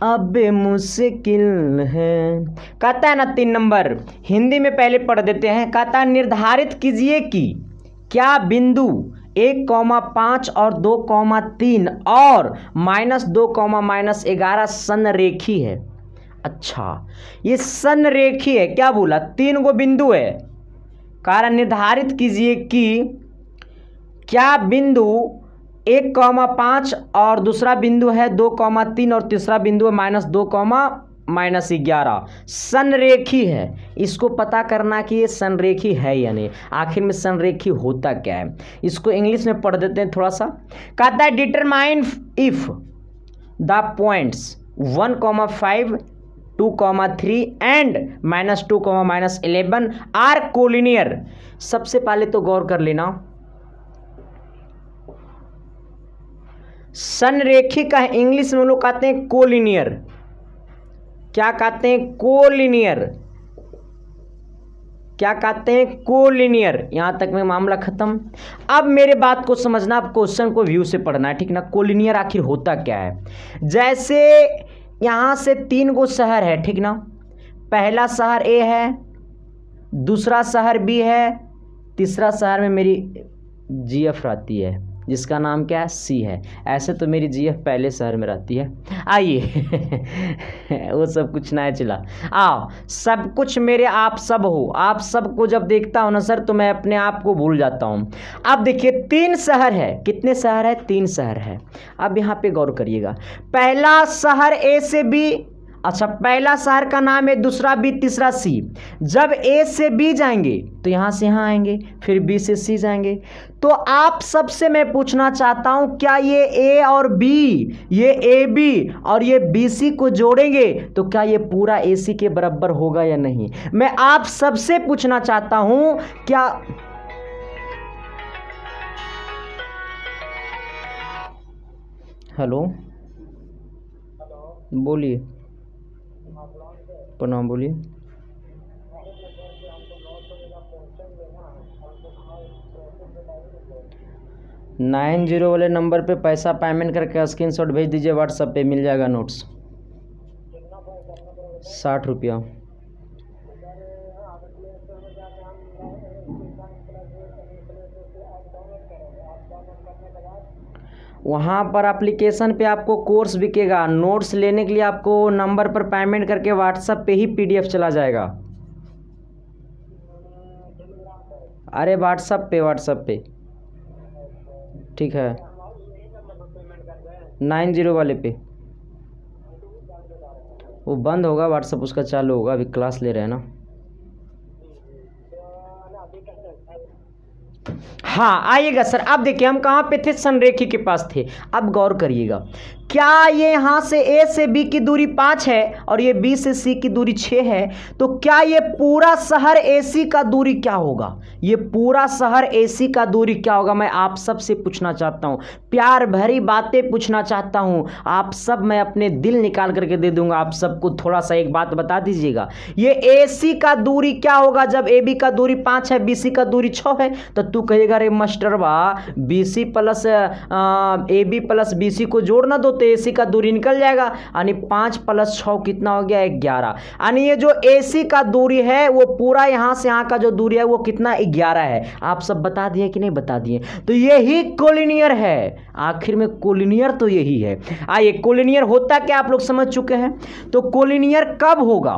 अब मुश्किल है। कहता है ना 3 नंबर हिंदी में पहले पढ़ देते हैं। कहता है निर्धारित कीजिए कि क्या बिंदु 1,5 और 2,3 और -2, -11 संरेखी है। अच्छा ये संरेखी है, क्या बोला 3 गो बिंदु है। कारण निर्धारित कीजिए कि क्या बिंदु 1,5 और दूसरा बिंदु है 2,3 और तीसरा बिंदु है -2, -11 संरेखी है। इसको पता करना कि ये संरेखी है या नहीं, आखिर में संरेखी होता क्या है, इसको इंग्लिश में पढ़ देते हैं थोड़ा सा। कहता है determine if the points 1,5 2,3 and -2, -11 are collinear. सबसे पहले तो गौर कर लेना संरेखी का इंग्लिश में लोग कहते हैं कोलिनियर। क्या कहते हैं कोलिनियर, क्या कहते हैं कोलिनियर। यहां तक में मामला खत्म। अब मेरे बात को समझना, आप क्वेश्चन को व्यू से पढ़ना है, ठीक ना। कोलिनियर आखिर होता क्या है। जैसे यहां से 3 गो शहर है, ठीक ना। पहला शहर ए है, दूसरा शहर बी है, तीसरा शहर में मेरी जीएफ रहती है जिसका नाम क्या है सी है। ऐसे तो मेरी जीएफ पहले शहर में रहती है। आइए वो सब कुछ ना चला, आओ सब कुछ मेरे आप सब हो, आप सबको जब देखता हूं ना सर तो मैं अपने आप को भूल जाता हूं। अब देखिए 3 शहर है, कितने शहर है 3 शहर है। अब यहाँ पे गौर करिएगा, पहला शहर ए से बी, अच्छा पहला शहर का नाम है, दूसरा बी, तीसरा सी। जब ए से बी जाएंगे तो यहां से यहां आएंगे, फिर बी से सी जाएंगे। तो आप सबसे मैं पूछना चाहता हूं क्या ये ए और बी, ये ए बी और ये बी सी को जोड़ेंगे तो क्या ये पूरा ए सी के बराबर होगा या नहीं। मैं आप सबसे पूछना चाहता हूं क्या हेलो बोलिए। प्रणाम, बोलिए। नाइन जीरो वाले नंबर पे पैसा पेमेंट करके स्क्रीनशॉट भेज दीजिए, व्हाट्सएप पे मिल जाएगा नोट्स। 60 रुपया। वहाँ पर एप्लीकेशन पे आपको कोर्स बिकेगा। नोट्स लेने के लिए आपको नंबर पर पेमेंट करके व्हाट्सएप पे ही PDF चला जाएगा। अरे व्हाट्सएप पे ठीक है, 90 वाले पे। वो बंद होगा व्हाट्सएप, उसका चालू होगा, अभी क्लास ले रहे हैं ना। हाँ आइएगा सर। अब देखिए हम कहाँ पे थे, संरेखी के पास थे। अब गौर करिएगा, क्या ये यहाँ से A से B की दूरी 5 है और ये B से C की दूरी 6 है, तो क्या ये पूरा शहर AC का दूरी क्या होगा? ये पूरा शहर AC का दूरी क्या होगा? मैं आप सब से पूछना चाहता हूँ, प्यार भरी बातें पूछना चाहता हूँ। आप सब, मैं अपने दिल निकाल करके दे दूंगा आप सबको। थोड़ा सा एक बात बता दीजिएगा, ये AC का दूरी क्या होगा? जब AB का दूरी 5 है, BC का दूरी 6 है, तो तू कहेगा रे मास्टरवा BC plus AB plus BC को जोड़ना दो तो AC का दूरी निकल जाएगा। यानी 5 + 6 कितना हो गया? 11। यानी ये जो AC का दूरी है वो पूरा यहाँ से यहाँ का जो दूरी है वो कितना? 11 है। आप सब बता दिए कि नहीं बता दिए? तो यही कोलिनियर है। आखिर में कोलिनियर तो यही है। आइए, कोलिनियर होता क्या आप लोग समझ चुके हैं। तो कोलिनियर कब होगा?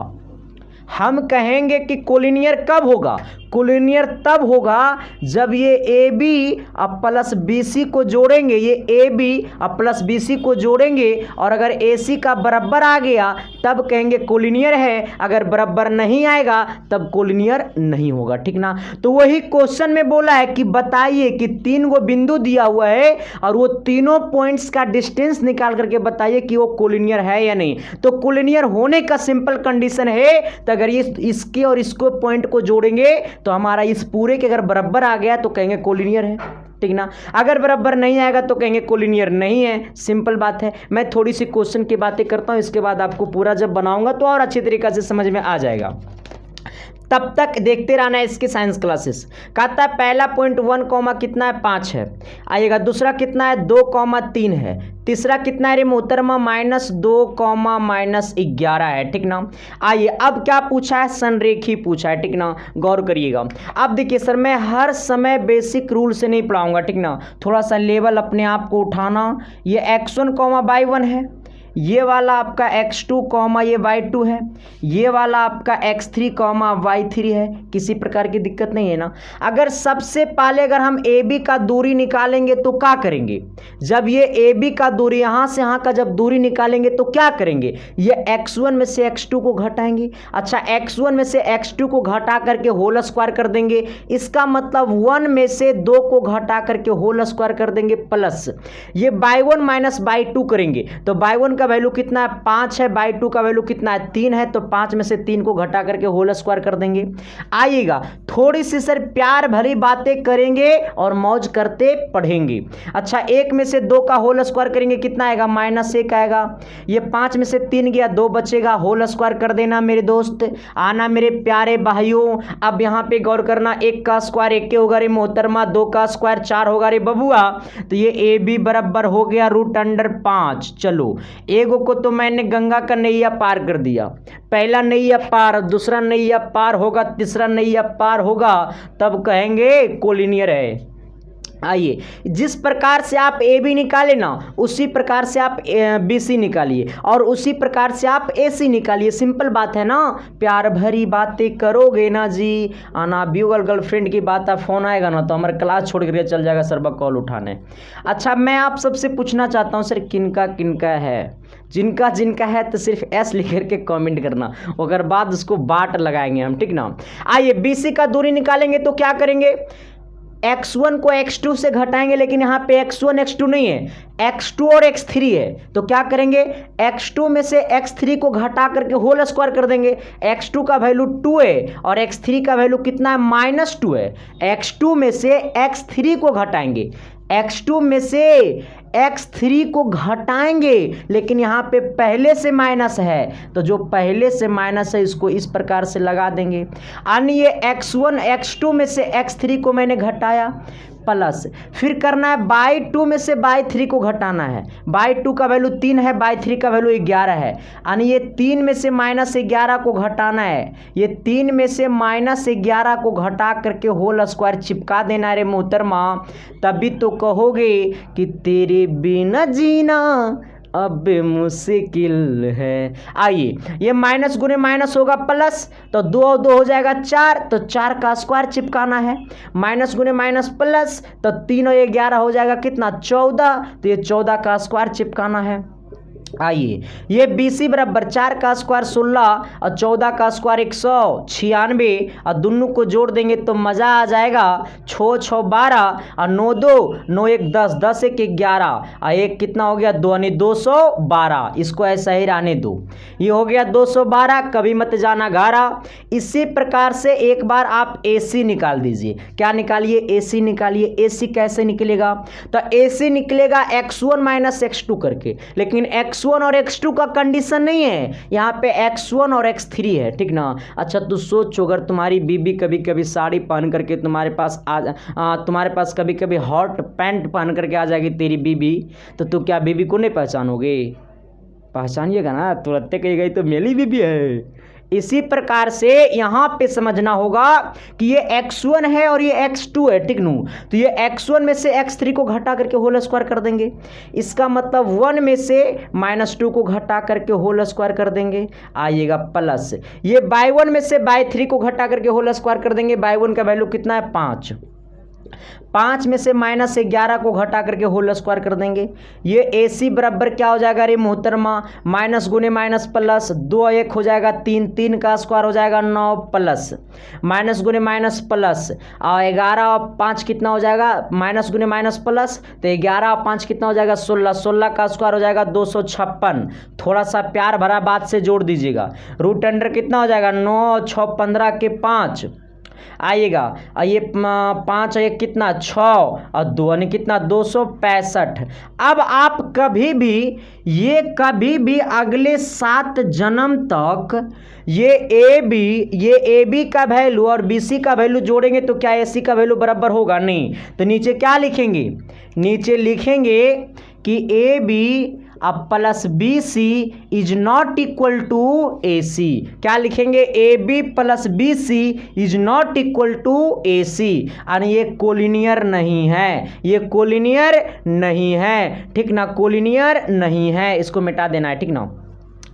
हम कहेंगे कि कोलिनियर कब होगा? कोलिनियर तब होगा जब ये AB प्लस BC को जोड़ेंगे, ये AB प्लस BC को जोड़ेंगे और अगर AC का बराबर आ गया तब कहेंगे कोलिनियर है, अगर बराबर नहीं आएगा तब कोलिनियर नहीं होगा। ठीक ना? तो वही क्वेश्चन में बोला है कि बताइए कि 3 गो बिंदु दिया हुआ है और वो तीनों पॉइंट्स का डिस्टेंस निकाल करके बताइए कि वो कोलिनियर है या नहीं। तो कोलिनियर होने का सिंपल कंडीशन है, तो अगर ये इसके और इसको पॉइंट को जोड़ेंगे तो हमारा इस पूरे के अगर बराबर आ गया तो कहेंगे कोलिनियर है। ठीक ना? अगर बराबर नहीं आएगा तो कहेंगे कोलिनियर नहीं है। सिंपल बात है। मैं थोड़ी सी क्वेश्चन की बातें करता हूं, इसके बाद आपको पूरा जब बनाऊंगा तो और अच्छी तरीके से समझ में आ जाएगा। तब तक देखते रहना है इसके साइंस क्लासेस। कहता है पहला पॉइंट 1, कितना है? 5 है। आइएगा, दूसरा कितना है? 2, 3 है। तीसरा कितना है रे मोहतरमा? -2, -11 है। ठीक ना? आइए, अब क्या पूछा है? संरेखी पूछा है। ठीक ना? गौर करिएगा। अब देखिए सर, मैं हर समय बेसिक रूल से नहीं पढ़ाऊंगा। ठीक ना? थोड़ा सा लेवल अपने आप को उठाना। ये x1, y1 है, ये वाला आपका x2, ये y2 है, ये वाला आपका x3, y3 है। किसी प्रकार की दिक्कत नहीं है ना? अगर सबसे पहले अगर हम AB का दूरी निकालेंगे तो क्या करेंगे? जब ये AB का दूरी यहाँ से यहाँ का जब दूरी निकालेंगे तो क्या करेंगे? ये x1 में से x2 को घटाएंगे। अच्छा, x1 में से x2 को घटा करके होल स्क्वायर कर देंगे। इसका मतलब 1 में से 2 को घटा करके होल स्क्वायर कर देंगे, प्लस ये y1 माइनस y2 करेंगे। तो y1 का वैल्यू कितना है? 5 है। y2 का वैल्यू कितना है? 3 है। तो 5 में से 3 को घटा करके होल स्क्वायर कर देंगे। आइएगा, थोड़ी सी सर प्यार भरी बातें करेंगे और मौज करते पढ़ेंगे। अच्छा, 1 में से 2 का होल स्क्वायर करेंगे, कितना आएगा? -1 आएगा। ये 5 में से 3 गया, 2 बचेगा, होल स्क्वायर कर देना मेरे दोस्त। आना मेरे प्यारे भाइयों। अब यहाँ पे गौर करना, 1 का स्क्वायर 1 होगा रे मोहतरमा, 2 का स्क्वायर 4 होगा रे बबुआ। तो ये AB बराबर हो गया √5। चलो, एगो को तो मैंने गंगा का नैया पार कर दिया। पहला नैया पार, दूसरा नैया पार होगा, तीसरा नैया पार होगा, तब कहेंगे कोलिनियर है। आइए, जिस प्रकार से आप AB निकाले ना उसी प्रकार से आप BC निकालिए और उसी प्रकार से आप AC निकालिए। सिंपल बात है ना? प्यार भरी बातें करोगे ना जी। आना ब्यूगल गर्लफ्रेंड की बात, आप फोन आएगा ना तो हमारा क्लास छोड़ करके चल जाएगा सर कॉल उठाने। अच्छा, मैं आप सबसे पूछना चाहता हूँ सर, किनका किनका है? जिनका जिनका है तो सिर्फ S लिख करके कमेंट करना, अगर बाद उसको बाट लगाएंगे हम। ठीक ना? आइए, BC का दूरी निकालेंगे तो क्या करेंगे? x1 को x2 से घटाएंगे, लेकिन यहाँ पे x1 x2 नहीं है, x2 और x3 है। तो क्या करेंगे? x2 में से x3 को घटा करके होल स्क्वायर कर देंगे। x2 का वैल्यू 2 है और x3 का वैल्यू कितना है? -2 है। x2 में से x3 को घटाएंगे, x2 में से x3 को घटाएंगे, लेकिन यहाँ पे पहले से माइनस है, तो जो पहले से माइनस है इसको इस प्रकार से लगा देंगे। यानी ये x1 x2 में से x3 को मैंने घटाया, प्लस फिर करना है बाई 2 में से बाई 3 को घटाना है। बाई 2 का वैल्यू 3 है, बाई 3 का वैल्यू 11 है, यानी ये 3 में से माइनस 11 को घटाना है। ये 3 में से माइनस 11 को घटा करके होल स्क्वायर चिपका देना रे मोहतरमा, तभी तो कहोगे कि तेरे बिना जीना अब मुश्किल है। आइए, ये माइनस गुने माइनस होगा प्लस, तो 2 और 2 हो जाएगा 4, तो 4 का स्क्वायर चिपकाना है। माइनस गुने माइनस प्लस, तो 3 और 11 हो जाएगा कितना 14, तो ये 14 का स्क्वायर चिपकाना है। आइए, ये BC बराबर 4 का स्क्वायर 16 और 14 का स्क्वायर 196, और दोनों को जोड़ देंगे तो मज़ा आ जाएगा। 6 6 12 और 9 2 9 1 10 10 1 11 और एक कितना हो गया 2 यानी 212। इसको ऐसा ही रहने दो, ये हो गया 212, कभी मत जाना घारा। इसी प्रकार से एक बार आप AC निकाल दीजिए। क्या निकालिए? AC निकालिए। AC कैसे निकलेगा? तो AC निकलेगा x1 माइनस x2 करके, लेकिन x1 और x2 का कंडीशन नहीं है, यहाँ पे x1 और x3 है, ठीक ना। अच्छा, तो सोचो अगर तुम्हारी बीबी कभी कभी साड़ी पहन करके तुम्हारे पास कभी कभी हॉट पैंट पहन करके आ जाएगी तेरी बीबी, तो तू क्या बीबी को नहीं पहचानोगे? पहचानिएगा ना, तुरंत कहेगा तो मेरी बीबी है। इसी प्रकार से यहाँ पे समझना होगा कि ये x1 है और ये x2 है, ठीक नू। तो ये x1 में से x3 को घटा करके होल स्क्वायर कर देंगे, इसका मतलब 1 में से -2 को घटा करके होल स्क्वायर कर देंगे, आइएगा प्लस। ये बाई 1 में से बाई 3 को घटा करके होल स्क्वायर कर देंगे। बाई 1 का वैल्यू कितना है 5, 5 में से -11 को घटा करके होल स्क्वायर कर देंगे। ये AC बराबर क्या हो जाएगा रे मोहतरमा, माइनस गुने माइनस प्लस, 2 1 हो जाएगा 3, 3 का स्क्वायर हो जाएगा 9 प्लस माइनस गुने माइनस प्लस, और 11 और 5 कितना हो जाएगा माइनस गुने माइनस प्लस, तो 11 और 5 कितना हो जाएगा 16, 16 का स्क्वायर हो जाएगा 256। थोड़ा सा प्यार भरा बात से जोड़ दीजिएगा, रूट अंडर कितना हो जाएगा 9 6 15 के 5 आइएगा, और ये 5 1 कितना 6 और 2 यानी कितना 265। अब आप कभी भी अगले 7 जन्म तक ये ए बी का वैल्यू और BC का वैल्यू जोड़ेंगे तो क्या AC का वैल्यू बराबर होगा? नहीं। तो नीचे क्या लिखेंगे? नीचे लिखेंगे कि AB अब plus BC is not equal to AC। क्या लिखेंगे? AB plus BC is not equal to AC, यानी ये कोलिनियर नहीं है, ये कोलिनियर नहीं है, ठीक ना, कोलिनियर नहीं है, इसको मिटा देना है, ठीक ना।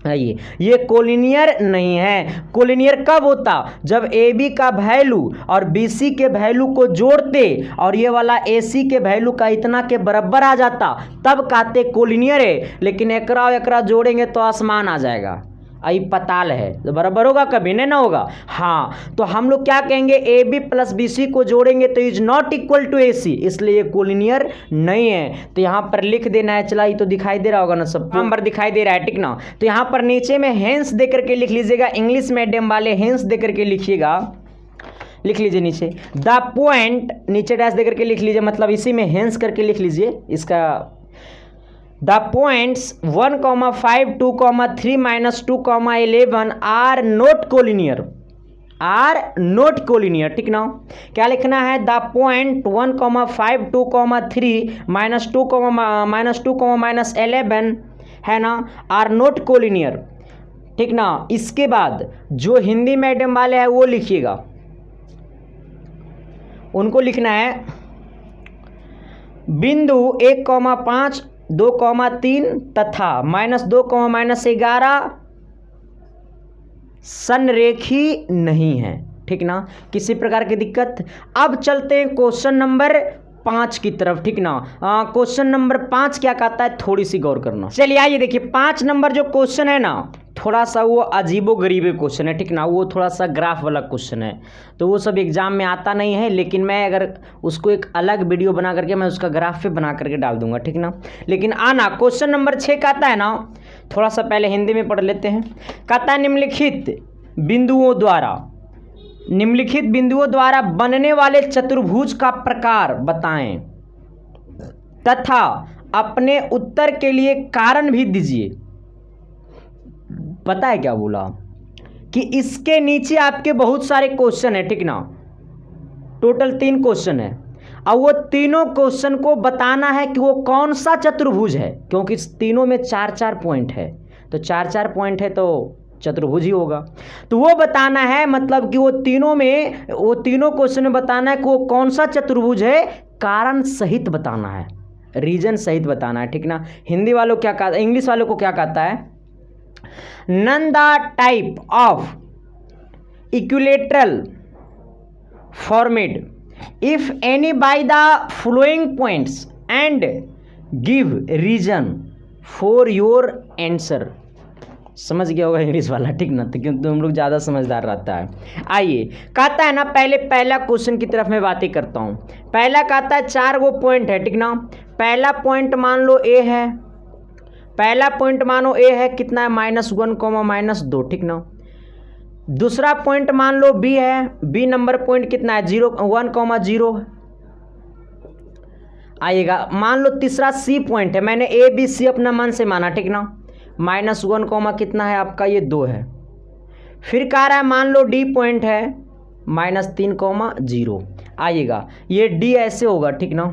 आइए, ये कोलिनियर नहीं है। कोलिनियर कब होता? जब AB का वैल्यू और BC के वैल्यू को जोड़ते और ये वाला AC के वैल्यू का इतना के बराबर आ जाता, तब कहते कोलिनियर है। लेकिन एकरा जोड़ेंगे तो आसमान आ जाएगा, आई पताल है, तो बराबर होगा कभी नहीं ना होगा। हाँ, तो हम लोग क्या कहेंगे? AB प्लस BC को जोड़ेंगे तो is not equal to AC, इसलिए कोलिनियर नहीं है। तो यहाँ पर लिख देना है। चला, ये तो दिखाई दे रहा होगा ना, सब नंबर दिखाई दे रहा है, ठीक ना। तो यहाँ पर नीचे में हेंस दे करके लिख लीजिएगा, इंग्लिश मीडियम वाले हेंस दे करके लिखिएगा, लिख लीजिए नीचे द पॉइंट, नीचे डैश दे करके लिख लीजिए, मतलब इसी में हेंस करके लिख लीजिए इसका। The points 1, 5, 2, 3, -2, 11 are not collinear, ठीक ना। क्या लिखना है? द पॉइंट 1, 5, 2, 3, -2, -11 है ना, आर नोट कोलिनियर, ठीक ना। इसके बाद जो हिंदी मीडियम वाले हैं वो लिखिएगा, उनको लिखना है बिंदु 1, 5, 2, 3 तथा -2, -11 संरेखी नहीं है, ठीक ना, किसी प्रकार की दिक्कत। अब चलते हैं क्वेश्चन नंबर 5 की तरफ, ठीक ना। क्वेश्चन नंबर 5 क्या कहता है, थोड़ी सी गौर करना। चलिए आइए देखिए, 5 नंबर जो क्वेश्चन है ना, थोड़ा सा वो अजीबो गरीबे क्वेश्चन है, ठीक ना। वो थोड़ा सा ग्राफ वाला क्वेश्चन है, तो वो सब एग्जाम में आता नहीं है, लेकिन मैं अगर उसको एक अलग वीडियो बना करके मैं उसका ग्राफ पे बना करके डाल दूंगा, ठीक ना। लेकिन आना क्वेश्चन नंबर 6 कहता है ना, थोड़ा सा पहले हिंदी में पढ़ लेते हैं। कहता है निम्नलिखित बिंदुओं द्वारा बनने वाले चतुर्भुज का प्रकार बताएं तथा अपने उत्तर के लिए कारण भी दीजिए। पता है क्या बोला कि इसके नीचे आपके बहुत सारे क्वेश्चन है, ठीक ना, टोटल 3 क्वेश्चन है। अब वो तीनों क्वेश्चन को बताना है कि वो कौन सा चतुर्भुज है, क्योंकि इस तीनों में 4-4 पॉइंट है, तो 4-4 पॉइंट है तो चतुर्भुज ही होगा। तो वो बताना है, मतलब कि वो तीनों क्वेश्चन में बताना है कि वो कौन सा चतुर्भुज है, कारण सहित बताना है, रीजन सहित बताना है, ठीक ना। हिंदी वालों क्या कहता है, इंग्लिश वालों को क्या कहता है, none the type of equilateral format if any by the following points and give reason for your answer। समझ गया होगा इंग्लिश वाला, ठीक ना, तो क्योंकि तुम लोग ज़्यादा समझदार रहता है। आइए, कहता है ना, पहला क्वेश्चन की तरफ मैं बातें करता हूँ। पहला कहता है 4 वो पॉइंट है, ठीक ना। पहला पॉइंट मान लो ए है, पहला पॉइंट मानो ए है, कितना है, -1, -2, ठीक ना। दूसरा पॉइंट मान लो बी है, बी नंबर पॉइंट कितना है, 1,0 आएगा। मान लो तीसरा सी पॉइंट है, मैंने ए बी सी अपना मन से माना, ठीक ना, -1, कितना है आपका, ये 2 है। फिर कह रहा है मान लो डी पॉइंट है, -3, आइएगा, ये डी ऐसे होगा, ठीक ना,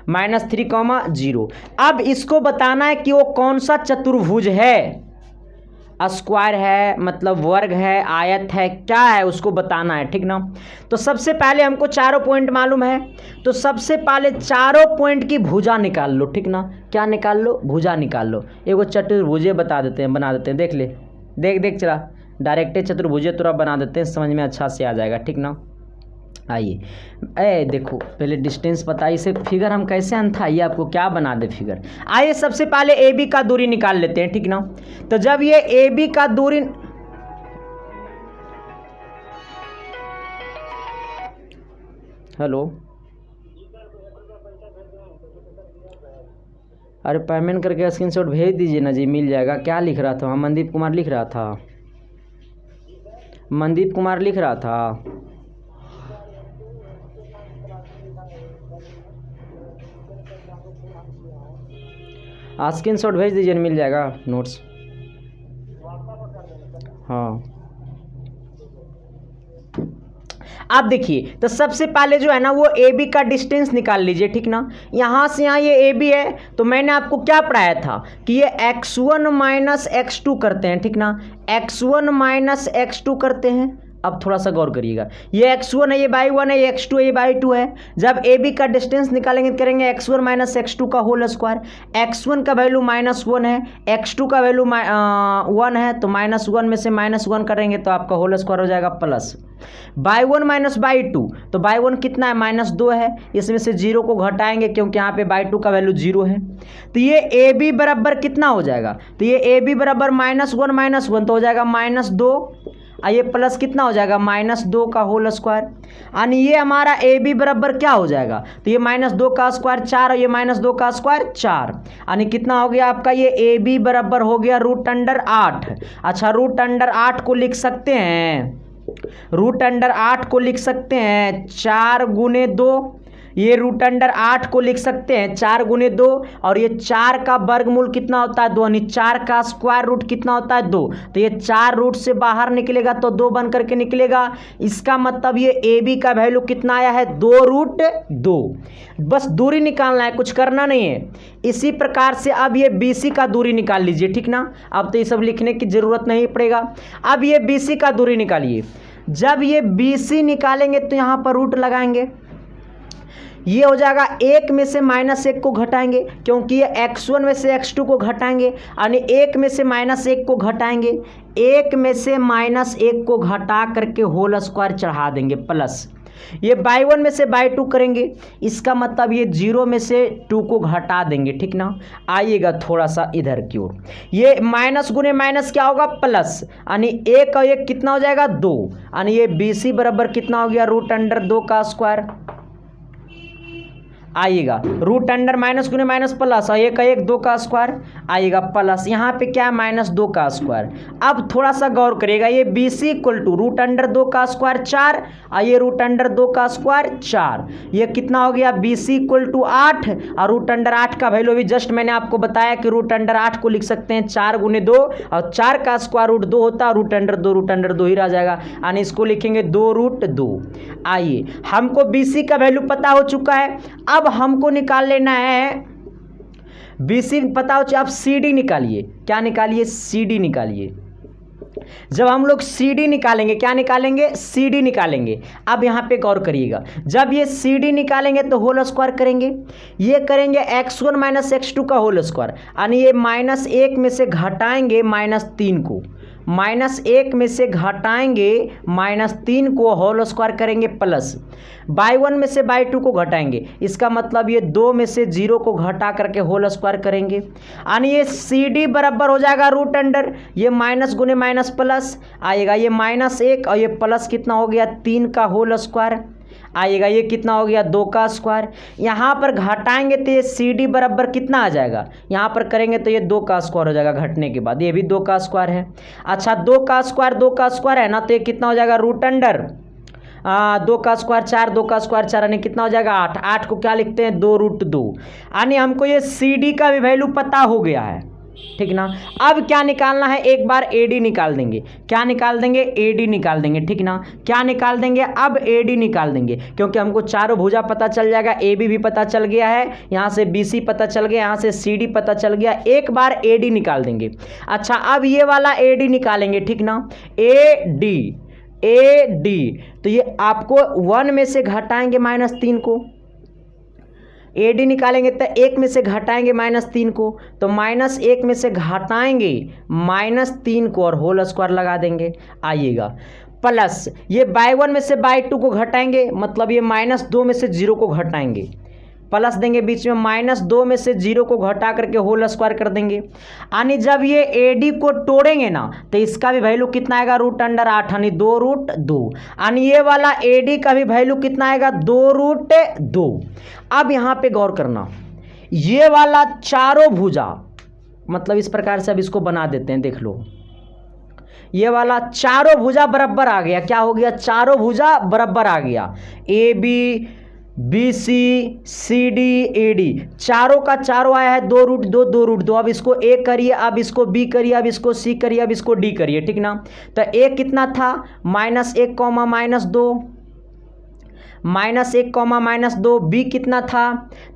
-3, अब इसको बताना है कि वो कौन सा चतुर्भुज है, स्क्वायर है, मतलब वर्ग है, आयत है, क्या है, उसको बताना है, ठीक ना। तो सबसे पहले हमको चारों पॉइंट मालूम है, तो सबसे पहले चारों पॉइंट की भुजा निकाल लो, ठीक ना। क्या निकाल लो, भुजा निकाल लो। एगो चतुर्भुजे बता देते हैं, बना देते हैं, देख ले, देख चला, डायरेक्ट चतुर्भुजे तुरंत बना देते हैं, समझ में अच्छा से आ जाएगा, ठीक ना। आइए, देखो पहले डिस्टेंस बताइए, इसे फिगर हम कैसे अंथाइए, आपको क्या बना दे फिगर। आइए सबसे पहले ए बी का दूरी निकाल लेते हैं, ठीक ना। तो जब ये ए बी का दूरी, हेलो, अरे पेमेंट करके स्क्रीनशॉट भेज दीजिए ना जी, मिल जाएगा। क्या लिख रहा था, मनदीप कुमार लिख रहा था, मनदीप कुमार लिख रहा था। स्क्रीनशॉट भेज दीजिए, मिल जाएगा नोट्स। हाँ, आप देखिए, तो सबसे पहले जो है ना वो ए बी का डिस्टेंस निकाल लीजिए, ठीक ना। यहाँ से यहाँ ये ए बी है, तो मैंने आपको क्या पढ़ाया था कि ये x1 - x2 करते हैं, ठीक ना, x1 - x2 करते हैं। अब थोड़ा सा गौर करिएगा, ये x1 है, ये y1 है, ये x2 है, ये y2 है। जब ए बी का डिस्टेंस निकालेंगे तो करेंगे x1 - x2 का होल स्क्वायर। x1 का वैल्यू -1 है, x2 का वैल्यू 1 है, तो -1 में से -1 करेंगे तो आपका होल स्क्वायर हो जाएगा प्लस y1 - y2, तो y1 कितना है, -2 है, इसमें से 0 को घटाएंगे क्योंकि यहाँ पे y2 का वैल्यू 0 है। तो ये ए बी बराबर कितना हो जाएगा, तो ये ए बी बराबर -1 तो हो जाएगा -2, ये प्लस कितना हो जाएगा, -2 का होल स्क्वायर। यानी ये हमारा ए बी बराबर क्या हो जाएगा, तो ये -2 का स्क्वायर 4 और ये -2 का स्क्वायर 4, यानी कितना हो गया आपका, ये ए बी बराबर हो गया √8। अच्छा, √8 को लिख सकते हैं, √8 को लिख सकते हैं 4 × 2, ये √8 को लिख सकते हैं 4 × 2, और ये 4 का वर्गमूल कितना होता है, 2, यानी 4 का स्क्वायर रूट कितना होता है, 2। तो ये 4 रूट से बाहर निकलेगा तो 2 बन करके निकलेगा। इसका मतलब ये ए बी का वैल्यू कितना आया है, 2√2। बस दूरी निकालना है, कुछ करना नहीं है। इसी प्रकार से अब ये बी सी का दूरी निकाल लीजिए, ठीक ना। अब तो ये सब लिखने की जरूरत नहीं पड़ेगा। अब ये बी सी का दूरी निकालिए। जब ये बी सी निकालेंगे तो यहाँ पर रूट लगाएंगे, ये हो जाएगा 1 में से -1 को घटाएंगे, क्योंकि ये x1 में से x2 को घटाएंगे, यानी 1 में से -1 को घटाएंगे, 1 में से -1 को घटा करके होल स्क्वायर चढ़ा देंगे प्लस, ये y1 में से y2 करेंगे, इसका मतलब ये 0 में से 2 को घटा देंगे, ठीक ना। आइएगा थोड़ा सा इधर की ओर, ये माइनस गुने माइनस क्या होगा, प्लस, यानी 1 और 1 कितना हो जाएगा, 2, यानी ये बी सी बराबर कितना हो गया, √2 का स्क्वायर। आइएगा रूट अंडर माइनस गुने माइनस प्लस और एक 2 का स्क्वायर आइएगा प्लस यहाँ पे क्या है -2 का स्क्वायर। अब थोड़ा सा गौर करिएगा, ये BC equal to root under 2 का स्क्वायर 4 और ये रूट अंडर 2 का स्क्वायर 4, ये कितना हो गया BC इक्वल टू 8 और रूट अंडर 8 का वैल्यू भी जस्ट मैंने आपको बताया कि रूट अंडर 8 को लिख सकते हैं 4 गुने 2 और 4 का स्क्वायर रूट 2 होता है, रूट अंडर 2 ही रह जाएगा यानी इसको लिखेंगे 2 रूट 2। आइए हमको BC का वैल्यू पता हो चुका है, अब हमको निकाल लेना है BC पता हो चुका, अब CD निकालिए। क्या निकालिए? CD निकालिए। जब हम लोग CD निकालेंगे, क्या निकालेंगे? CD निकालेंगे। अब यहाँ पे गौर करिएगा, जब ये CD निकालेंगे तो होल स्क्वायर करेंगे, ये करेंगे x1 माइनस x2 का होल स्क्वायर यानी ये -1 में से घटाएंगे -3 को, -1 में से घटाएंगे -3 को होल स्क्वायर करेंगे प्लस y1 में से y2 को घटाएंगे, इसका मतलब ये 2 में से 0 को घटा करके होल स्क्वायर करेंगे यानी ये CD बराबर हो जाएगा रूट अंडर ये माइनस गुने माइनस प्लस आएगा ये -1 और ये प्लस कितना हो गया 3 का होल स्क्वायर आएगा, ये कितना हो गया 2 का स्क्वायर। यहाँ पर घटाएंगे तो ये CD बराबर कितना आ जाएगा, यहाँ पर करेंगे तो ये 2 का स्क्वायर हो जाएगा घटने के बाद, ये भी 2 का स्क्वायर है। अच्छा 2 का स्क्वायर है ना, तो ये कितना हो जाएगा रूट अंडर 2 का स्क्वायर 4, 2 का स्क्वायर 4 यानी कितना हो जाएगा 8। 8 को क्या लिखते हैं 2 रूट 2 यानी हमको ये CD का भी वैल्यू पता हो गया है, ठीक ना। अब क्या निकालना है, एक बार AD निकाल देंगे। क्या निकाल देंगे? AD निकाल देंगे, ठीक ना। क्या निकाल देंगे? अब AD निकाल देंगे क्योंकि हमको चारों भुजा पता चल जाएगा, AB भी पता चल गया है, यहाँ से BC पता चल गया, यहाँ से CD पता चल गया, एक बार AD निकाल देंगे। अच्छा अब ये वाला AD निकालेंगे, ठीक ना। AD तो ये आपको 1 में से घटाएंगे -3 को, AD निकालेंगे तो 1 में से घटाएंगे -3 को, तो -1 में से घटाएंगे -3 को और होल स्क्वायर लगा देंगे आइएगा प्लस ये y1 में से y2 को घटाएंगे, मतलब ये -2 में से 0 को घटाएंगे, प्लस देंगे बीच में -2 में से 0 को घटा करके होल स्क्वायर कर देंगे यानी जब ये AD को तोड़ेंगे ना तो इसका भी वैल्यू कितना आएगा रूट अंडर 8 यानी 2 रूट 2 यानी ये वाला AD का भी वैल्यू कितना आएगा 2 रूट 2। अब यहाँ पे गौर करना, ये वाला चारों भुजा मतलब इस प्रकार से अब इसको बना देते हैं, देख लो ये वाला चारों भुजा बराबर आ गया, क्या हो गया चारों भुजा बराबर आ गया, AB BC CD AD चारों का चारों आया है 2 रूट 2 2 रूट 2। अब इसको A करिए, अब इसको B करिए, अब इसको C करिए, अब इसको D करिए, ठीक ना। तो A कितना था -1, -2 -1, -2, B कितना था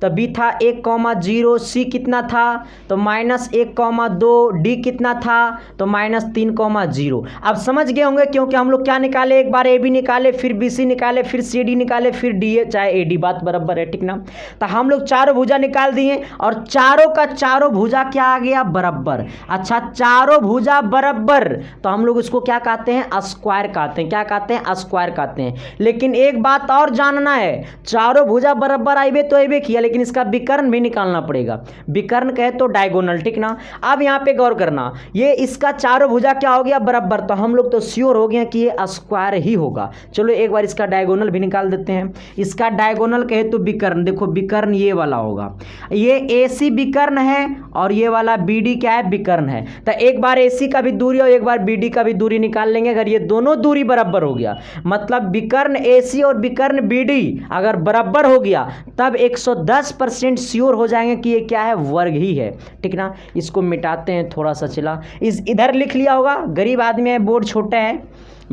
तो B था 1, 0, C कितना था तो -1, 2, D कितना था तो -3, 0। अब समझ गए होंगे क्योंकि हम लोग क्या निकाले, एक बार AB निकाले, फिर BC निकाले, फिर CD निकाले, फिर DA चाहे AD, बात बराबर है, ठीक ना। तो हम लोग चारों भुजा निकाल दिए और चारों का चारों भुजा क्या आ गया बराबर। अच्छा चारों भुजा बराबर तो हम लोग इसको क्या कहते हैं स्क्वायर कहते हैं, क्या कहते हैं स्क्वायर कहते हैं। लेकिन एक बात और जानना है, चारों भुजा बराबर आइबे तो आइबे किया, लेकिन इसका विकर्ण भी निकालना पड़ेगा, विकर्ण कहे तो डायगोनल, ठीक ना। अब यहाँ पे गौर करना, ये इसका चारों भुजा क्या हो गया बराबर, तो हम लोग तो श्योर हो गए कि ये स्क्वायर ही होगा। चलो एक बार इसका डायगोनल भी निकाल देते हैं। इसका डायगोनल कहे तो विकर्ण, देखो विकर्ण ये वाला होगा, ये AC विकर्ण है और ये वाला BD क्या है विकर्ण है। तो एक बार AC का भी दूरी और एक बार BD का भी दूरी निकाल लेंगे। अगर ये दोनों दूरी बराबर हो गया मतलब विकर्ण AC और विकर्ण BD अगर बराबर हो गया तब 110% श्योर हो जाएंगे कि ये क्या है वर्ग ही है, ठीक ना। इसको मिटाते हैं थोड़ा सा, चला इस इधर लिख लिया होगा, गरीब आदमी है, बोर्ड छोटा है,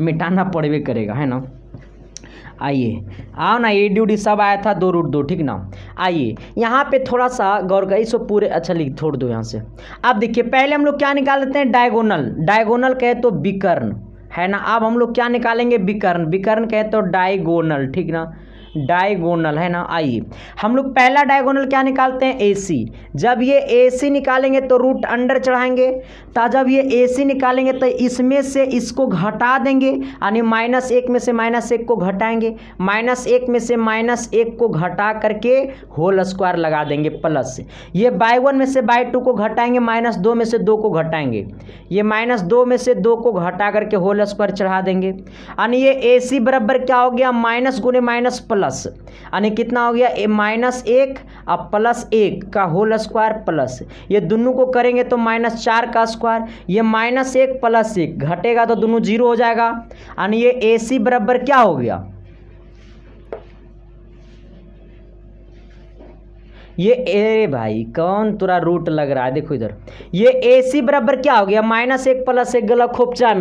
मिटाना पड़े करेगा, है ना। आइए आओ ना, AD सब आया था 2 रूट 2, ठीक ना। आइए यहाँ पे थोड़ा सा गौर करिए, इसको पूरे अच्छा लिख छोड़ दो यहाँ से। अब देखिए पहले हम लोग क्या निकाल देते हैं डायगोनल, डायगोनल कहे तो विकर्ण, है ना। अब हम लोग क्या निकालेंगे विकर्ण, विकर्ण कहे तो डायगोनल, ठीक ना, डायगोनल, है ना। आइए हम लोग पहला डायगोनल क्या निकालते हैं AC। जब ये AC निकालेंगे तो रूट अंडर चढ़ाएंगे, तो जब ये AC निकालेंगे तो इसमें से इसको घटा देंगे यानी -1 में से -1 को घटाएंगे, -1 में से -1 को घटा करके होल स्क्वायर लगा देंगे प्लस ये y1 में से y2 को घटाएंगे, -2 में से 2 को घटाएंगे, ये -2 में से 2 को घटा करके होल स्क्वायर चढ़ा देंगे यानी ये AC बराबर क्या हो गया माइनस गुने माइनस प्लस प्लस, यानी कितना हो गया -1 और +1 का होल स्क्वायर प्लस, ये दोनों को करेंगे तो -4 का स्क्वायर, ये -1 + 1 घटेगा तो दोनों 0 हो जाएगा, यानी ये AC बराबर क्या हो गया, ये ए भाई कौन तुरा रूट लग रहा है, देखो इधर, ये AC बराबर क्या हो गया -1 + 1 गला खोपचा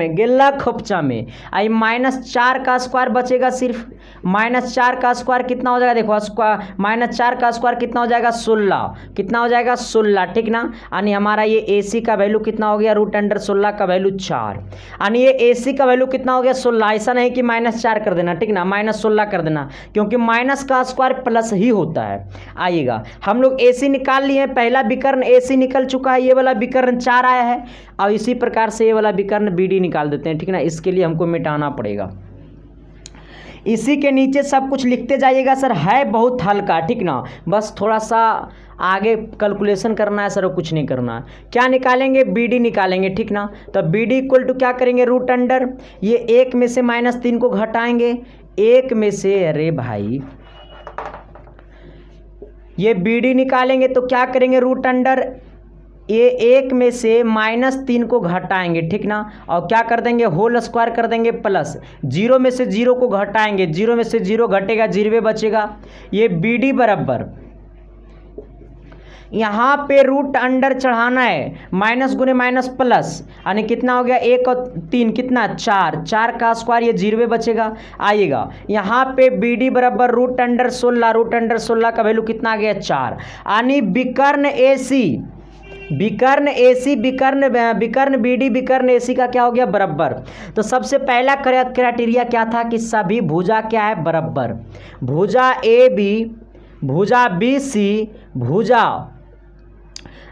में आई -4 का स्क्वायर बचेगा, सिर्फ -4 का स्क्वायर कितना हो जाएगा, देखो स्क्वायर -4 का स्क्वायर कितना हो जाएगा 16, कितना हो जाएगा 16, ठीक ना, यानी हमारा ये AC का वैल्यू कितना हो गया √16 का वैल्यू 4, यानी ये AC का वैल्यू कितना हो गया 16, ऐसा नहीं कि -4 कर देना, ठीक ना, -16 कर देना, क्योंकि माइनस का स्क्वायर प्लस ही होता है। आइएगा हम लोग AC निकाल लिए हैं, पहला विकर्ण AC निकल चुका है, ये वाला विकर्ण 4 आया है, और इसी प्रकार से ये वाला विकर्ण BD निकाल देते हैं, ठीक ना, इसके लिए हमको मिटाना पड़ेगा। इसी के नीचे सब कुछ लिखते जाइएगा सर, है बहुत हल्का, ठीक ना, बस थोड़ा सा आगे कैलकुलेशन करना है सर, और कुछ नहीं करना है। क्या निकालेंगे, BD निकालेंगे, ठीक ना, तो BD इक्वल टू क्या करेंगे √, ये 1 में से -3 को घटाएंगे, 1 में से, अरे भाई ये BD निकालेंगे तो क्या करेंगे √, ये 1 में से -3 को घटाएंगे, ठीक ना, और क्या कर देंगे होल स्क्वायर कर देंगे प्लस, 0 में से 0 को घटाएंगे, 0 में से 0 घटेगा 0 बचेगा, ये BD बराबर यहाँ पे √, चढ़ाना है, माइनस गुने माइनस प्लस, यानी कितना हो गया 1 और 3 कितना 4 का स्क्वायर, ये 0 बचेगा। आइएगा यहाँ पे BD बराबर √16 का वैल्यू कितना आ गया 4, यानी विकर्ण BD विकर्ण AC का क्या हो गया बराबर। तो सबसे पहला क्राइटेरिया क्या था कि सभी भुजा क्या है बराबर, भुजा AB, भुजा BC, भुजा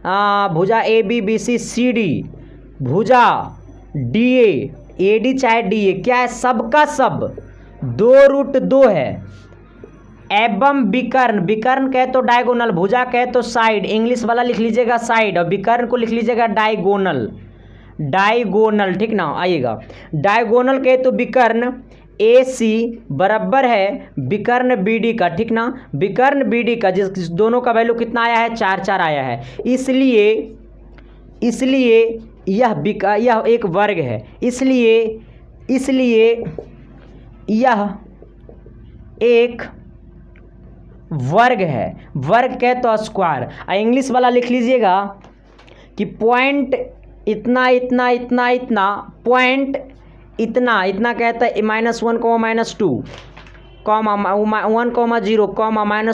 AB BC CD, भुजा DA AD चाहे DA क्या है, सबका सब 2√2 है, एवं विकर्ण कहे तो डायगोनल, भुजा कहे तो साइड, इंग्लिश वाला लिख लीजिएगा साइड, और विकर्ण को लिख लीजिएगा डायगोनल, ठीक ना। आइएगा डायगोनल कहे तो विकर्ण AC बराबर है विकर्ण BD का, ठीक ना, विकर्ण BD का जिस दोनों का वैल्यू कितना आया है 4 आया है, इसलिए यह एक वर्ग है, इसलिए यह एक वर्ग है, वर्ग कहे तो स्क्वायर, इंग्लिश वाला लिख लीजिएगा कि पॉइंट इतना पॉइंट इतना कहता है -1, -2, 1, 0, -1,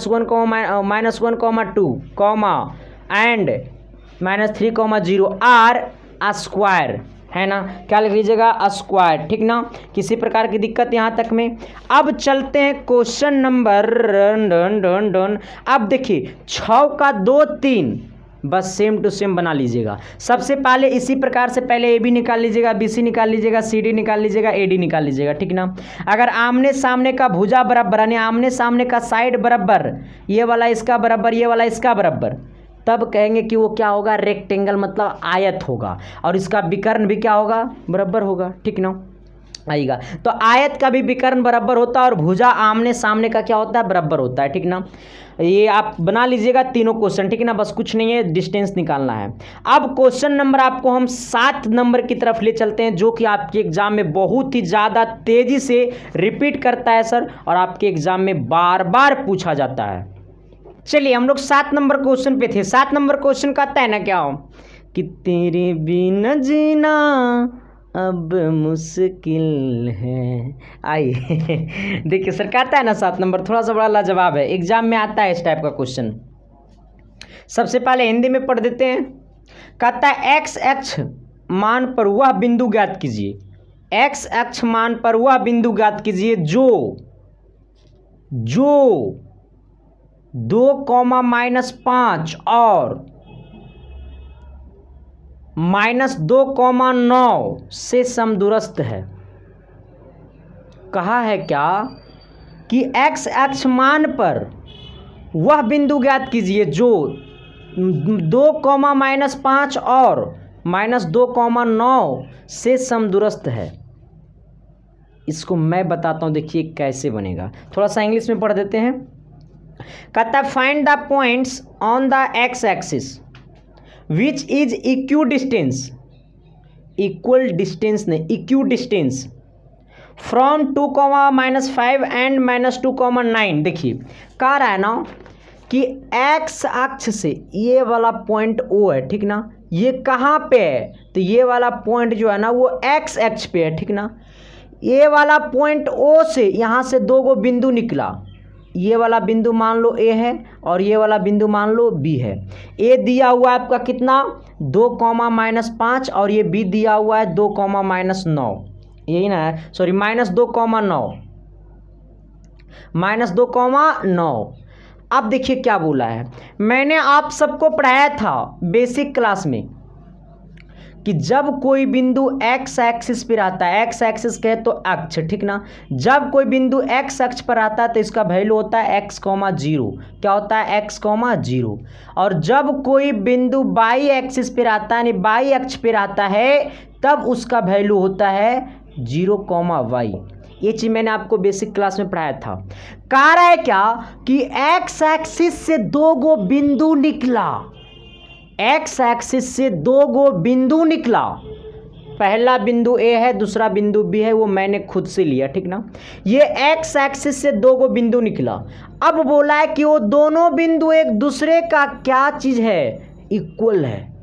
-2, एंड -3, 0 आर स्क्वायर है ना, क्या लिख लीजिएगा स्क्वायर, ठीक ना, किसी प्रकार की दिक्कत यहाँ तक में। अब चलते हैं क्वेश्चन नंबर अब देखिए 6 का 2 3 बस सेम टू सेम बना लीजिएगा। सबसे पहले इसी प्रकार से पहले AB निकाल लीजिएगा, BC निकाल लीजिएगा, CD निकाल लीजिएगा, AD निकाल लीजिएगा, ठीक ना। अगर आमने सामने का भुजा बराबर यानी आमने सामने का साइड बराबर, ये वाला इसका बराबर, ये वाला इसका बराबर, तब कहेंगे कि वो क्या होगा रेक्टेंगल, मतलब आयत होगा, और इसका विकर्ण भी क्या होगा बराबर होगा, ठीक ना। आइएगा तो आयत का भी विकर्ण बराबर होता है, और भुजा आमने सामने का क्या होता है बराबर होता है, ठीक ना। ये आप बना लीजिएगा तीनों क्वेश्चन, ठीक है ना, बस कुछ नहीं है, डिस्टेंस निकालना है। अब क्वेश्चन नंबर आपको हम 7 नंबर की तरफ ले चलते हैं, जो कि आपके एग्जाम में बहुत ही ज़्यादा तेज़ी से रिपीट करता है सर, और आपके एग्जाम में बार बार पूछा जाता है। चलिए हम लोग 7 नंबर क्वेश्चन पे थे। 7 नंबर क्वेश्चन कहता है ना क्या हो कि तेरे बिना जीना अब मुश्किल है। आइए देखिए सर कहता है ना 7 नंबर थोड़ा सा बड़ा लाजवाब है, एग्जाम में आता है इस टाइप का क्वेश्चन। सबसे पहले हिंदी में पढ़ देते हैं। कहता है x अक्ष मान पर वह बिंदु ज्ञात कीजिए, x अक्ष मान पर वह बिंदु ज्ञात कीजिए जो 2, -5 और -2, 9 से समदूरस्थ है। कहा है क्या कि x अक्ष मान पर वह बिंदु ज्ञात कीजिए जो 2, -5 और -2, 9 से समदूरस्थ है। इसको मैं बताता हूँ, देखिए कैसे बनेगा। थोड़ा सा इंग्लिश में पढ़ देते हैं। कहता है find the points on the X axis which is equidistance, equal distance नहीं, इक्यू डिस्टेंस फ्रॉम 2,-5 एंड -2,9। देखिए कह रहा है ना कि एक्स अक्ष से ये वाला पॉइंट ओ है, ठीक ना, ये कहाँ पे है, तो ये वाला पॉइंट जो है ना वो एक्स अक्ष पे है, ठीक ना। ये वाला पॉइंट ओ से यहाँ से दो गो बिंदु निकला, ये वाला बिंदु मान लो ए है और ये वाला बिंदु मान लो बी है। ए दिया हुआ है आपका कितना 2,-5 और ये बी दिया हुआ है 2,-9, यही ना है, सॉरी -2,9। अब देखिए क्या बोला है, मैंने आप सबको पढ़ाया था बेसिक क्लास में कि जब कोई बिंदु एक्स एक्सिस पर आता है, एक्स एक्सिस कहे तो अक्ष, ठीक ना, जब कोई बिंदु एक्स अक्ष पर आता है तो इसका वैल्यू होता है x,0। क्या होता है x,0। और जब कोई बिंदु बाई एक्सिस पर आता है, यानी बाई अक्ष पर आता है, तब उसका वैल्यू होता है 0,y। ये चीज मैंने आपको बेसिक क्लास में पढ़ाया था। कह रहा है क्या कि एक्स एक्सिस से दो गो बिंदु निकला, एक्स एक्सिस से दो गो बिंदु निकला, पहला बिंदु ए है, दूसरा बिंदु बी है, वो मैंने खुद से लिया, ठीक ना। ये एक्स एक्सिस से दो गो बिंदु निकला। अब बोला है कि वो दोनों बिंदु एक दूसरे का क्या चीज है, इक्वल है।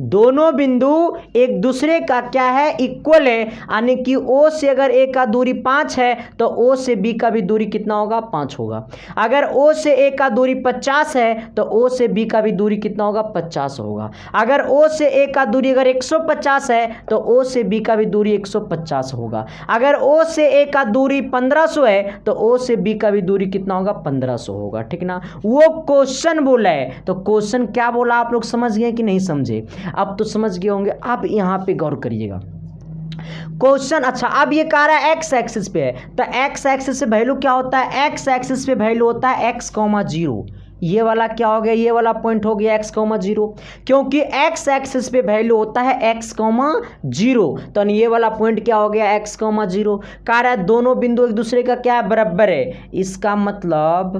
दोनों बिंदु एक दूसरे का क्या है, इक्वल है, यानी कि ओ से अगर ए का दूरी 5 है तो ओ से बी का भी दूरी कितना होगा, 5 होगा। अगर ओ से ए का दूरी 50 है तो ओ से बी का भी दूरी कितना होगा, 50 होगा। अगर ओ से ए का दूरी अगर 150 है तो ओ से बी का भी दूरी 150 होगा। अगर ओ से ए का दूरी 1500 है तो ओ से बी का भी दूरी कितना होगा, 1500 होगा, ठीक ना। वो क्वेश्चन बोला है, तो क्वेश्चन क्या बोला आप लोग समझ गए कि नहीं समझे, अब तो समझ गए होंगे। अब यहां पे गौर करिएगा क्वेश्चन। अच्छा अब ये कह रहा है एक्स एक्सिस पे है, तो एक्स एक्सिस से वैल्यू क्या होता है, एक्स एक्सिस पे वैल्यू होता है x,0। ये वाला क्या हो गया, ये वाला पॉइंट हो गया x,0, क्योंकि एक्स एक्सिस पे वैल्यू होता है x,0, तो ये वाला पॉइंट क्या हो गया x,0। कह रहा है दोनों बिंदु एक दूसरे का क्या है, बराबर है। इसका मतलब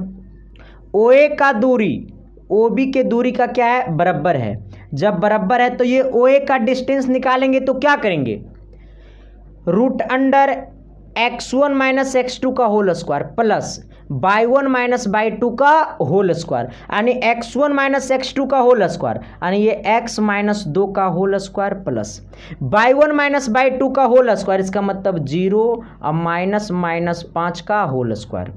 OA का दूरी OB के दूरी का क्या है, बराबर है। जब बराबर है तो ये OA का डिस्टेंस निकालेंगे तो क्या करेंगे, √x1 - x2 का whole square plus y1 - y2 का होल स्क्वायर, यानी x1 - x2 का होल स्क्वायर, यानी ये x - 2 का whole square plus y1 - y2 का होल स्क्वायर, इसका मतलब 0 और -5 का होल स्क्वायर।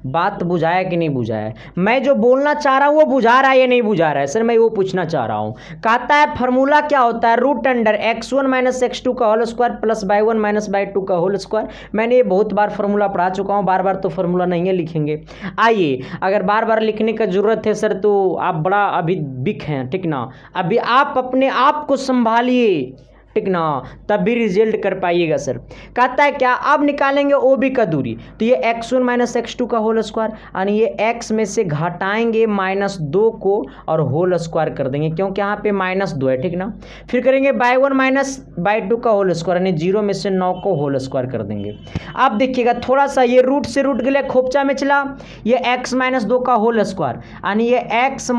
बात बुझाया कि नहीं बुझाया, मैं जो बोलना चाह रहा हूँ वो बुझा रहा है या नहीं बुझा रहा है सर, मैं वो पूछना चाह रहा हूँ। कहता है फार्मूला क्या होता है, √x1 - x2 का whole square plus y1 - y2 का होल स्क्वायर। मैंने ये बहुत बार फार्मूला पढ़ा चुका हूँ, बार बार तो फार्मूला नहीं है लिखेंगे। आइए, अगर बार बार लिखने का जरूरत है सर तो आप बड़ा अभी बिक हैं, ठीक ना, अभी आप अपने आप को संभालिए, ठीक ना, तब भी रिजल्ट कर पाइएगा सर। कहता है क्या, अब निकालेंगे OB का दूरी, तो ये x1 - x2 का होल स्क्वायर, यानी ये x में से घटाएंगे -2 को और होल स्क्वायर कर देंगे, क्योंकि यहाँ पे -2 है, ठीक ना। फिर करेंगे y1 - y2 का होल स्क्वायर, यानी 0 में से 9 को होल स्क्वायर कर देंगे। अब देखिएगा थोड़ा सा ये रूट से रूट के लिए खोपचा में चला, ये x - 2 का होल स्क्वायर, यानी ये x -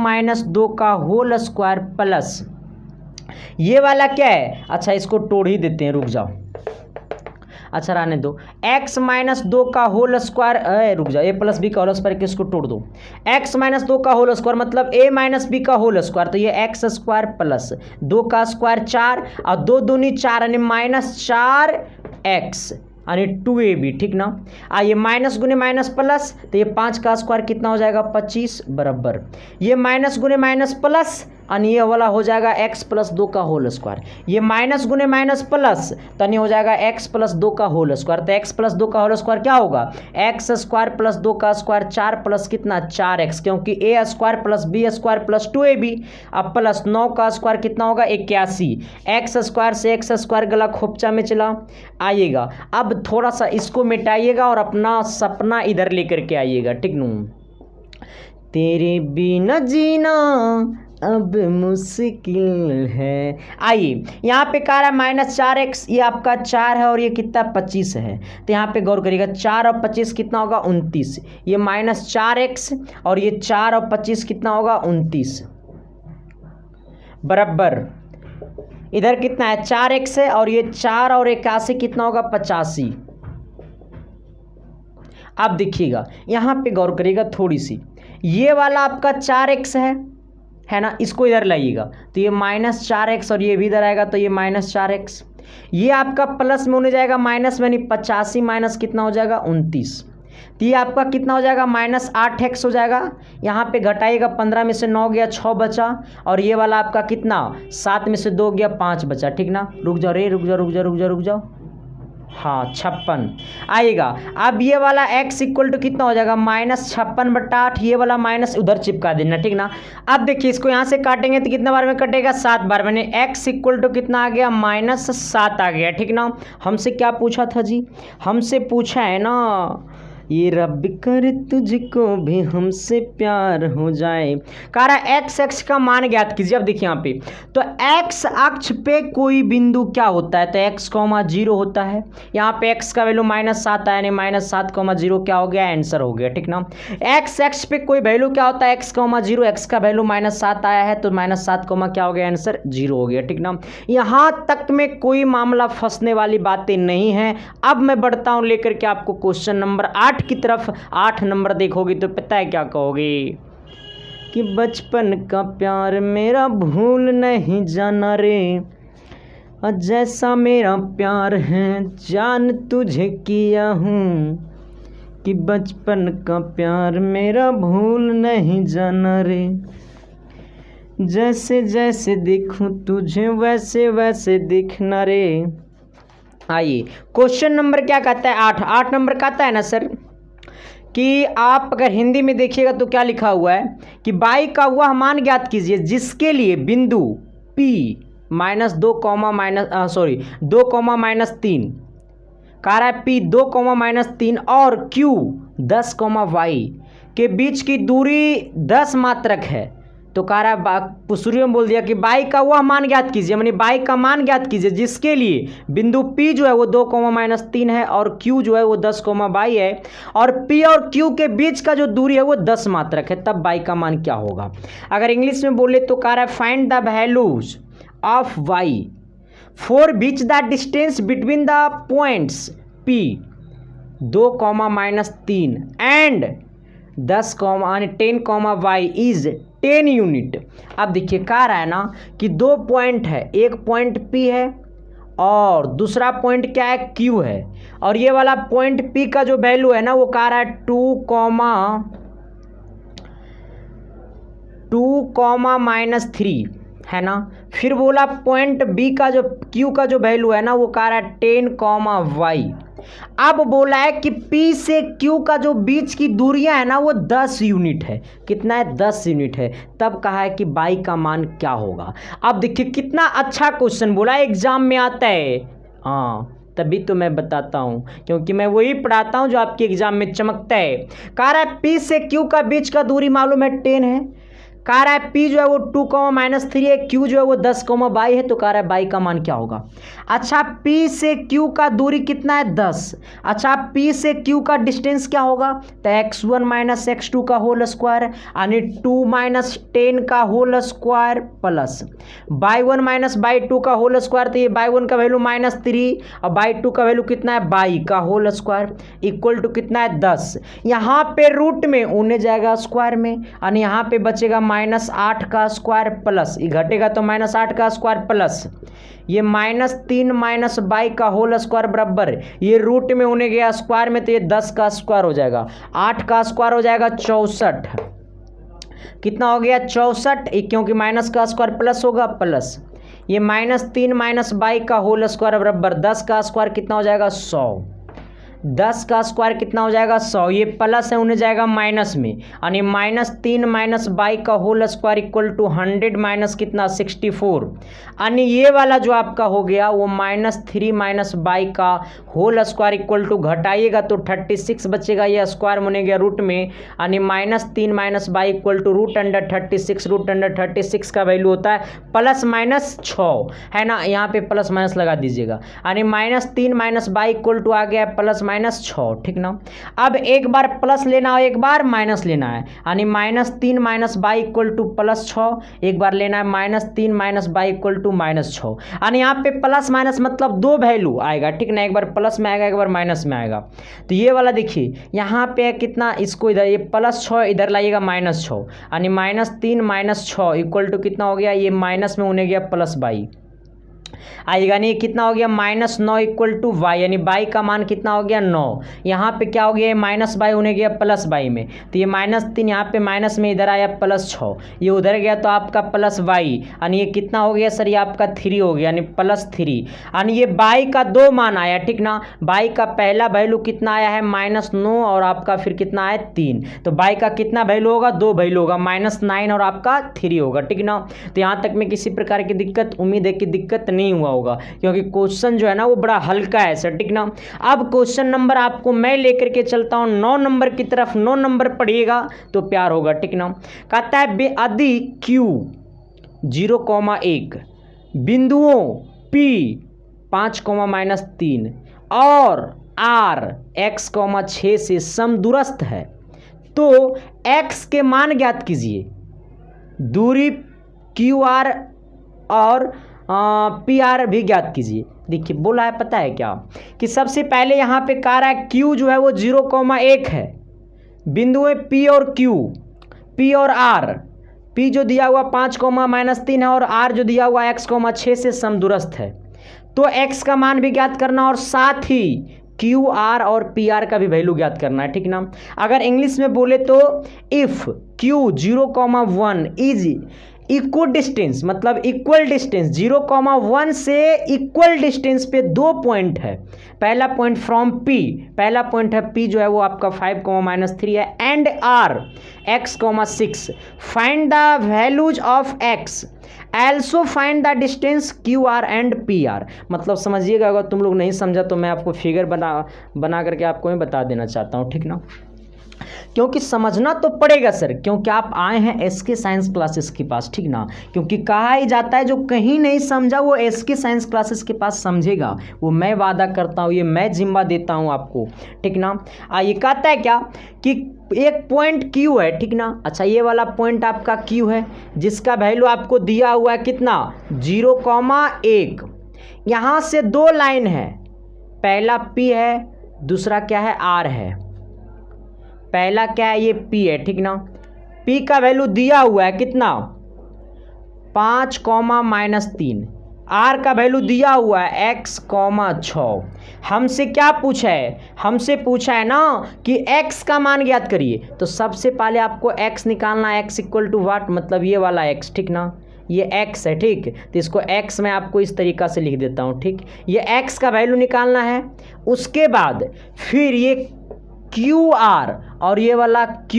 2 का होल स्क्वायर प्लस ये वाला क्या है, अच्छा इसको तोड़ ही देते हैं, रुक जाओ, अच्छा रहने दो, x - 2 का होल स्क्वायर, रुक जाओ, a + b का होल स्क्वायर किसको तोड़ दो, x - 2 का होल स्क्वायर मतलब a - b का होल स्क्वायर, तो ये x² प्लस 2 का स्क्वायर 4 और 2 दूनी 4 यानी -4x यानी 2ab, ठीक ना। आइए माइनस गुने माइनस प्लस, तो ये 5 का स्क्वायर कितना हो जाएगा 25 बराबर, ये माइनस गुने माइनस प्लस यानी ये वाला हो जाएगा x + 2 का होल स्क्वायर, ये माइनस गुने माइनस प्लस तो नहीं हो जाएगा x + 2 का होल स्क्वायर, तो x + 2 का होल स्क्वायर क्या होगा x² + 2 का स्क्वायर 4 प्लस कितना 4x, क्योंकि a² + b² + 2ab, अब प्लस 9 का स्क्वायर कितना होगा 81, x² से x² गला खोपचा में चला आइएगा। अब थोड़ा सा इसको मिटाइएगा और अपना सपना इधर लेकर के आइएगा, ठीक नू। तेरे बिना जीना अब मुश्किल है। आइए यहाँ पे कह रहा है -4x, ये आपका 4 है और ये कितना 25 है। तो यहाँ पे गौर करिएगा 4 और 25 कितना होगा 29। ये -4x और ये 4 और 25 कितना होगा 29 बराबर। इधर कितना है 4x है और ये 4 और 81 कितना होगा 85। अब देखिएगा यहाँ पे गौर करिएगा थोड़ी सी, ये वाला आपका 4x है ना, इसको इधर लाइएगा तो ये -4x और ये भी इधर आएगा तो ये -4x। ये आपका प्लस में होने जाएगा माइनस में, नहीं 85 माइनस कितना हो जाएगा 29। तो ये आपका कितना हो जाएगा -8x हो जाएगा। यहाँ पे घटाइएगा 15 में से 9 गया 6 बचा और ये वाला आपका कितना 7 में से 2 गया 5 बचा। ठीक ना, रुक जाओ रे, रुक जाओ। हाँ 56 आएगा। अब ये वाला x इक्वल टू कितना हो जाएगा -56/8। ये वाला माइनस उधर चिपका देना। ठीक ना, अब देखिए इसको यहाँ से काटेंगे तो कितना बार में कटेगा 7 बार। मैंने x इक्वल टू कितना आ गया -7 आ गया। ठीक ना, हमसे क्या पूछा था जी, हमसे पूछा है ना ये रब कर तुझको भी हमसे प्यार हो जाए। कह रहा है x का मान ज्ञात कीजिए। अब देखिए यहाँ पे तो x अक्ष पे कोई बिंदु क्या होता है, तो x, 0 होता है। यहाँ पे x का वैल्यू -7 आया, नहीं -7, 0 क्या हो गया आंसर हो गया। ठीक ना, x अक्ष पे कोई वैल्यू क्या होता है x, 0, x का वैल्यू -7 आया है तो -7, क्या हो गया आंसर 0 हो गया। ठीक ना, यहाँ तक में कोई मामला फंसने वाली बातें नहीं है। अब मैं बढ़ता हूँ लेकर के आपको क्वेश्चन नंबर 8 की तरफ। 8 नंबर देखोगे तो पता है क्या कहोगे कि बचपन का प्यार मेरा भूल नहीं जाना रे, जैसा मेरा प्यार है जान तुझे किया हूँ, कि बचपन का प्यार मेरा भूल नहीं जाना रे, जैसे जैसे देखूं तुझे वैसे वैसे दिखना रे। आइए क्वेश्चन नंबर क्या कहता है 8 नंबर कहता है ना सर कि आप अगर हिंदी में देखिएगा तो क्या लिखा हुआ है कि बाई का वह मान ज्ञात कीजिए जिसके लिए बिंदु P -2, -3 कह रहा है P 2, -3 और Q 10, y के बीच की दूरी 10 मात्रक है। तो कह रहा है शुरू में बोल दिया कि बाई का वह मान ज्ञात कीजिए, यानी बाई का मान ज्ञात कीजिए जिसके लिए बिंदु P जो है वो 2, -3 है और Q जो है वो 10, y है और P और Q के बीच का जो दूरी है वो 10 मात्रक है। तब बाई का मान क्या होगा। अगर इंग्लिश में बोले तो कह रहा है find the values of y for which the distance between the points P 2, -3 and 10, 10, y is 10 unit. अब देखिए कह रहा है ना कि 2 पॉइंट है, एक पॉइंट P है और दूसरा पॉइंट क्या है Q है और ये वाला पॉइंट P का जो वैल्यू है ना वो कह रहा है 2, -3 है ना। फिर बोला पॉइंट B का जो Q का जो वैल्यू है ना वो कह रहा है 10, y। अब बोला है कि P से Q का जो बीच की दूरियां है ना वो 10 यूनिट है। कितना है 10 यूनिट है। तब कहा है कि बाई का मान क्या होगा। अब देखिए कितना अच्छा क्वेश्चन बोला, एग्जाम में आता है। हाँ तभी तो मैं बताता हूँ क्योंकि मैं वही पढ़ाता हूँ जो आपके एग्जाम में चमकता है। कह रहा है P से Q का बीच का दूरी मालूम है 10 है। कह रहा है P जो है वो 2, -3 है, Q जो है वो 10, y है। तो कह रहा है बाई का मान क्या होगा। अच्छा P से Q का दूरी कितना है 10। अच्छा P से Q का डिस्टेंस क्या होगा तो x1 - x2 का होल स्क्वायर यानी 2 - 10 का whole square plus y1 - y2 का होल स्क्वायर। तो ये y1 का वैल्यू -3 और y2 का वैल्यू कितना है y का होल स्क्वायर इक्वल टू कितना है 10। यहाँ पे रूट में उन्हें जाएगा स्क्वायर में यानी यहाँ पे बचेगा -8 का स्क्वायर प्लस, ये घटेगा तो -8 का स्क्वायर प्लस ये -3 - y का होल स्क्वायर बराबर ये रूट में होने गया स्क्वायर में तो ये 10 का स्क्वायर हो जाएगा। 8 का स्क्वायर हो जाएगा 64। कितना हो गया 64, क्योंकि माइनस का स्क्वायर प्लस होगा प्लस ये -3 - y का होल स्क्वायर बराबर 10 का स्क्वायर कितना हो जाएगा 100। 10 का स्क्वायर कितना हो जाएगा 100, ये प्लस है उन्हें जाएगा माइनस में, यानी -3 माइनस बाई का whole square equal to 100 minus कितना 64, यानी ये वाला जो आपका हो गया वो -3 माइनस बाई का होल स्क्वायर इक्वल टू घटाइएगा तो 36 बचेगा, ये स्क्वायर होने गया रूट में, यानी -3 माइनस बाई इक्वल टू √36, √36 का वैल्यू होता है +-6 है ना, यहाँ पे प्लस माइनस लगा दीजिएगा, यानी -3 माइनस बाई इक्वल टू आ गया +-6, ठीक ना। अब एक बार प्लस लेना है एक बार माइनस लेना है, यानी -3 माइनस बाई इक्वल टू +6, एक बार लेना है -3 माइनस बाई इक्वल टू -6, यानी यहाँ पे प्लस माइनस मतलब दो वैल्यू आएगा, ठीक ना, एक बार प्लस में आएगा एक बार माइनस में आएगा। तो ये वाला देखिए यहाँ पे कितना, इसको इधर ये +6 इधर लाइएगा -6, यानी -3 माइनस 6 इक्वल टू कितना हो गया, ये माइनस में होने गया +22 आएगा, नहीं कितना हो गया -9 इक्वल टू वाई, यानी बाई का मान कितना हो गया 9, यहाँ पे क्या हो गया माइनस बाई होने गया प्लस बाई में, तो ये -3 यहाँ पे माइनस में इधर आया +6, ये उधर गया तो आपका +y, यानी ये कितना हो गया सर, ये आपका 3 हो गया, यानी +3, यानी ये बाई का दो मान आया, ठीक ना। बाई का पहला वैल्यू कितना आया है -9 और आपका फिर कितना आया 3, तो बाई का कितना वैल्यू होगा, दो वैल्यू होगा -9 और आपका 3 होगा, ठीक ना। तो यहाँ तक में किसी प्रकार की दिक्कत, उम्मीद है कि दिक्कत नहीं हुआ होगा, क्योंकि क्वेश्चन जो है ना वो बड़ा हल्का है सर, ठीक ना। अब क्वेश्चन नंबर आपको मैं लेकर के चलता हूं 9 नंबर की तरफ, 9 नंबर पढ़िएगा तो प्यार होगा, ठीक ना। कहता है यदि Q 0,1 बिंदुओं P 5,-3 और R x,6 से समदूरस्थ है तो x के मान ज्ञात कीजिए, दूरी QR और PR भी ज्ञात कीजिए। देखिए बोला है पता है क्या, कि सबसे पहले यहाँ पे कह रहा है Q जो है वो 0,1 है, बिंदु है P और Q, P और R, P जो दिया हुआ 5,-3 है और R जो दिया हुआ x,6 से समदूरस्थ है, तो x का मान भी ज्ञात करना और साथ ही QR और PR का भी वैल्यू ज्ञात करना है, ठीक ना। अगर इंग्लिश में बोले तो if Q 0,1 is equal distance, मतलब इक्वल डिस्टेंस 0,1 से इक्वल डिस्टेंस पे दो पॉइंट है, पहला पॉइंट फ्रॉम P, पहला पॉइंट है P जो है वो आपका 5,-3 है, and R x,6, find the values of x, also find the distance QR and PR। मतलब समझिएगा, अगर तुम लोग नहीं समझा तो मैं आपको फिगर बना करके आपको मैं बता देना चाहता हूँ, ठीक ना, क्योंकि समझना तो पड़ेगा सर, क्योंकि आप आए हैं SK साइंस क्लासेस के पास, ठीक ना। क्योंकि कहा ही जाता है जो कहीं नहीं समझा वो SK साइंस क्लासेस के पास समझेगा, वो मैं वादा करता हूँ, ये मैं जिम्मा देता हूँ आपको, ठीक ना। ये कहता है क्या कि एक पॉइंट Q है, ठीक ना। अच्छा ये वाला पॉइंट आपका Q है जिसका वैल्यू आपको दिया हुआ है कितना 0,1, यहाँ से दो लाइन है, पहला P है, दूसरा क्या है R है, पहला क्या है ये P है, ठीक ना। P का वैल्यू दिया हुआ है कितना 5,-3, R का वैल्यू दिया हुआ है x,6। हमसे क्या पूछा है, हमसे पूछा है ना कि x का मान ज्ञात करिए, तो सबसे पहले आपको x निकालना है, x इक्वल टू वाट, मतलब ये वाला x, ठीक ना, ये x है, ठीक, तो इसको x मैं आपको इस तरीक़ा से लिख देता हूँ, ठीक। ये x का वैल्यू निकालना है, उसके बाद फिर ये QR और ये वाला Q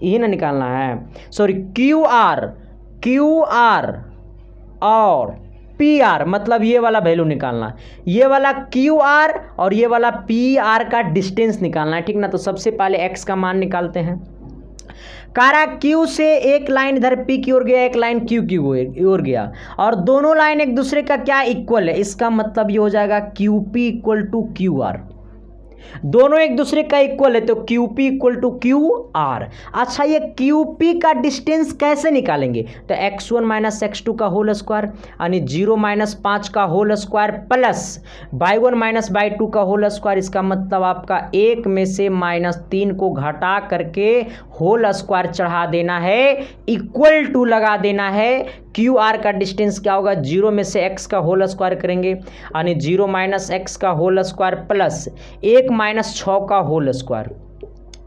यही ना निकालना है, सॉरी QR और PR, मतलब ये वाला वैल्यू निकालना है, ये वाला QR और ये वाला PR का डिस्टेंस निकालना है, ठीक ना। तो सबसे पहले x का मान निकालते हैं। कारा Q से एक लाइन इधर P की ओर गया, एक लाइन Q की ओर गया, और दोनों लाइन एक दूसरे का क्या इक्वल है, इसका मतलब ये हो जाएगा QP इक्वल टू QR, दोनों एक दूसरे का इक्वल है तो QP इक्वल टू QR। अच्छा ये QP का डिस्टेंस कैसे निकालेंगे, तो x1 माइनस x2 का होल स्क्वायर, यानी 0-5 का whole square plus y1 minus y2 का होल स्क्वायर, इसका मतलब आपका 1 में से -3 को घटा करके होल स्क्वायर चढ़ा देना है, इक्वल टू लगा देना है। QR का डिस्टेंस क्या होगा, 0 में से x का होल स्क्वायर करेंगे, यानी 0 - x का होल स्क्वायर प्लस 1 - 6 का होल स्क्वायर,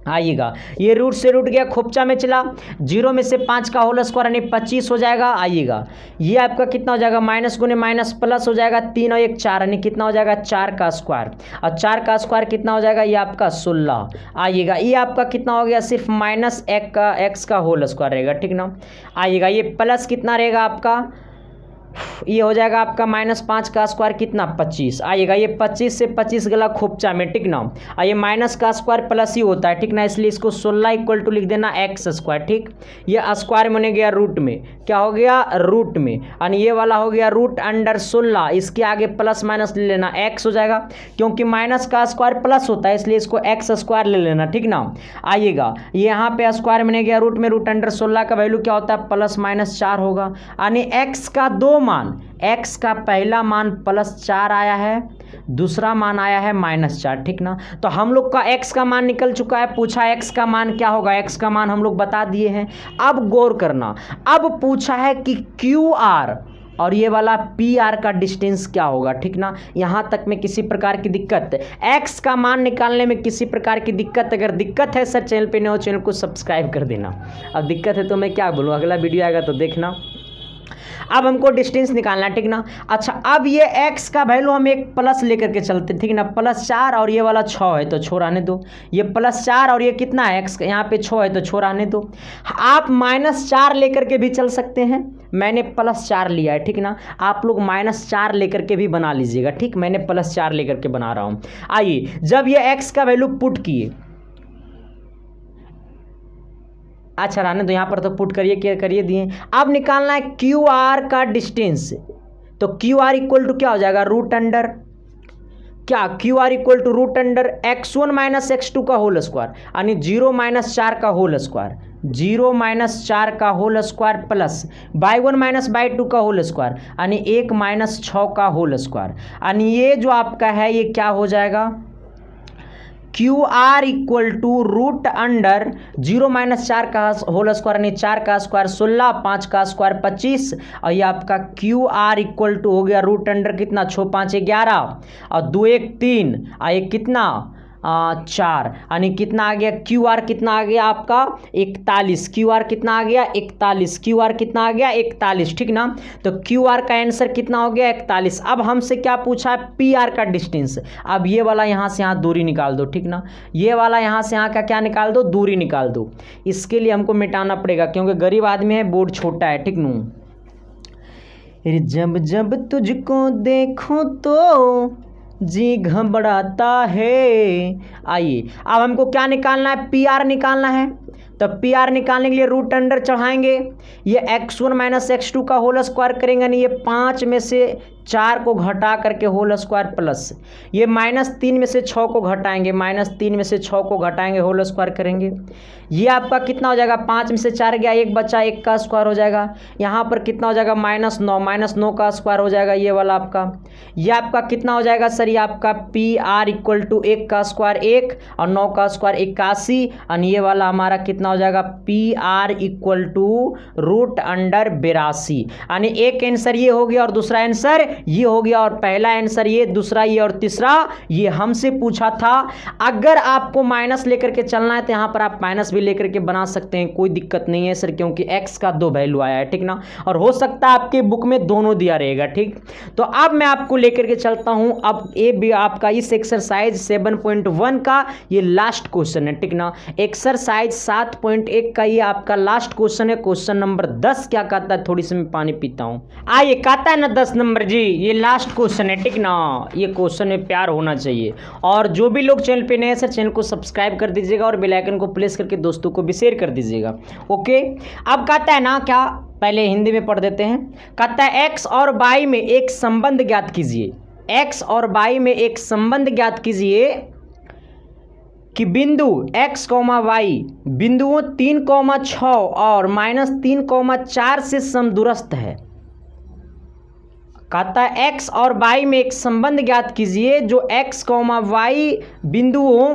आइएगा, ये रूट से रूट गया, खोपचा में चला, 0 में से 5 का होल स्क्वायर यानी 25 हो जाएगा। आइएगा, ये आपका कितना हो जाएगा, माइनस गुने माइनस प्लस हो जाएगा, 3 और 1 4 यानी कितना हो जाएगा 4 का स्क्वायर, और 4 का स्क्वायर कितना हो जाएगा, ये आपका 16। आइएगा, ये आपका कितना हो गया, सिर्फ माइनस एक्स का होल स्क्वायर रहेगा, ठीक ना। आइएगा, ये प्लस कितना रहेगा आपका, ये हो जाएगा आपका -5 का स्क्वायर कितना 25। आइएगा, ये 25 से 25 गला खोपचा में, ठीक ना। और ये माइनस का स्क्वायर प्लस ही होता है, ठीक ना, इसलिए इसको 16 इक्वल टू लिख देना एक्स स्क्वायर, ठीक। ये स्क्वायर बने गया रूट में, क्या हो गया रूट में, और ये वाला हो गया रूट अंडर 16, इसके आगे प्लस माइनस ले लेना, एक्स हो जाएगा, क्योंकि माइनस का स्क्वायर प्लस होता है इसलिए इसको एक्स स्क्वायर ले लेना, ठीक ना। आइएगा, यहाँ पे स्क्वायर बने गया रूट में, रूट अंडर 16 का वैल्यू क्या होता है +-4 होगा, यानी एक्स का दो मान, x का पहला मान +4 आया है, दूसरा मान आया है -4, ठीक ना। तो हम लोग का x का मान निकल चुका है, पूछा x का मान क्या होगा, x का मान हम लोग बता दिए हैं। अब गौर करना, अब पूछा है कि QR और ये वाला PR का डिस्टेंस क्या होगा, ठीक ना। यहाँ तक में किसी प्रकार की दिक्कत, x का मान निकालने में किसी प्रकार की दिक्कत, अगर दिक्कत है सर चैनल पे नए हो चैनल को सब्सक्राइब कर देना। अब दिक्कत है तो मैं क्या बोलूँ, अगला वीडियो आएगा तो देखना। अब हमको डिस्टेंस निकालना है, ठीक ना। अच्छा, अब ये x का वैल्यू हम एक प्लस लेकर के चलते, ठीक ना, +4 और ये वाला 6 है तो छोड़ आने दो, ये +4 और ये कितना है x, यहाँ पे 6 है तो छोड़ आने दो। आप -4 लेकर के भी चल सकते हैं, मैंने +4 लिया है, ठीक ना। आप लोग -4 लेकर के भी बना लीजिएगा, ठीक, मैंने +4 लेकर के बना रहा हूँ। आइए, जब ये x का वैल्यू पुट किए, अच्छा रहने तो यहाँ पर तो पुट करिए, क्या करिए दिए। अब निकालना है QR का डिस्टेंस, तो QR इक्वल टू क्या हो जाएगा, रूट अंडर क्या, QR equal to root under x1 - x2 का होल स्क्वायर, यानी 0 - 4 का होल स्क्वायर, 0 - 4 का whole square plus y1 - y2 का होल स्क्वायर, यानी 1 - 6 का होल स्क्वायर, यानी ये जो आपका है ये क्या हो जाएगा, QR equal to root under 0 - 4 का होल स्क्वायर, यानी 4 का स्क्वायर 16, 5 का स्क्वायर 25, और ये आपका QR इक्वल टू हो गया रूट अंडर कितना, 6 5 11 और 2 1 3 और एक कितना 4, यानी कितना आ गया, QR कितना आ गया आपका 41, QR कितना आ गया 41, QR कितना आ गया 41, ठीक ना। तो QR का आंसर कितना हो गया 41। अब हमसे क्या पूछा है, PR का डिस्टेंस। अब ये वाला यहाँ से यहाँ दूरी निकाल दो, ठीक ना, ये वाला यहाँ से यहाँ का क्या निकाल दो, दूरी निकाल दो। इसके लिए हमको मिटाना पड़ेगा क्योंकि गरीब आदमी है, बोर्ड छोटा है, ठीक नू। जब जब तुझको देखो तो जी घबराता है। आइए, अब हमको क्या निकालना है, PR निकालना है। तो PR निकालने के लिए रूट अंडर चढ़ाएंगे, ये x1 - x2 का होल स्क्वायर करेंगे, नहीं ये 5 में से 4 को घटा करके होल स्क्वायर प्लस ये -3 में से 6 को घटाएंगे, -3 में से 6 को घटाएंगे होल स्क्वायर करेंगे, ये आपका कितना हो जाएगा, 5 में से 4 गया, 1 बचा, 1 का स्क्वायर हो जाएगा। यहाँ पर कितना हो जाएगा, -9 का स्क्वायर हो जाएगा, ये वाला आपका, ये आपका कितना हो जाएगा सर, ये आपका PR इक्वल टू 1 का स्क्वायर 1 और 9 का स्क्वायर 81, और ये वाला हमारा कितना हो जाएगा, PR equal to root under 82, यानी एक आंसर ये हो गया और दूसरा आंसर ये हो गया, और पहला आंसर ये, दूसरा ये और तीसरा ये हमसे पूछा था। अगर आपको माइनस लेकर के चलना है तो यहाँ पर आप माइनस भी लेकर के बना सकते हैं, कोई दिक्कत नहीं है सर, क्योंकि x का 2 वैल्यू आया है, ठीक ना, और हो सकता है आपके बुक में दोनों दिया रहेगा, ठीक। तो अब मैं आपको लेकर के चलता हूं, अब ये भी आपका इस एक्सरसाइज 7.1 का ये लास्ट क्वेश्चन है, ठीक ना। एक्सरसाइज 7.1 का ये आपका लास्ट क्वेश्चन है, क्वेश्चन नंबर 10 क्या कहता है, थोड़ी सी मैं पानी पीता हूं। आइए, कहता है ना 10 नंबर जी, ये लास्ट क्वेश्चन है, ठीक ना। ये क्वेश्चन में प्यार होना चाहिए, और जो भी लोग चैनल पे नए हैं सर चैनल को सब्सक्राइब कर दीजिएगा और बेल आइकन को प्रेस करके दोस्तों को भी शेयर कर दीजिएगा, ओके। अब कहता है ना क्या, पहले हिंदी में पढ़ देते हैं। कहता है x और y में एक संबंध ज्ञात कीजिए, x और y में एक संबंध ज्ञात कीजिए कि बिंदु x, y बिंदुओं 3,6 और -3,4 से समदूरस्थ है। कहता है x और y में एक संबंध ज्ञात कीजिए जो x, y बिंदुओं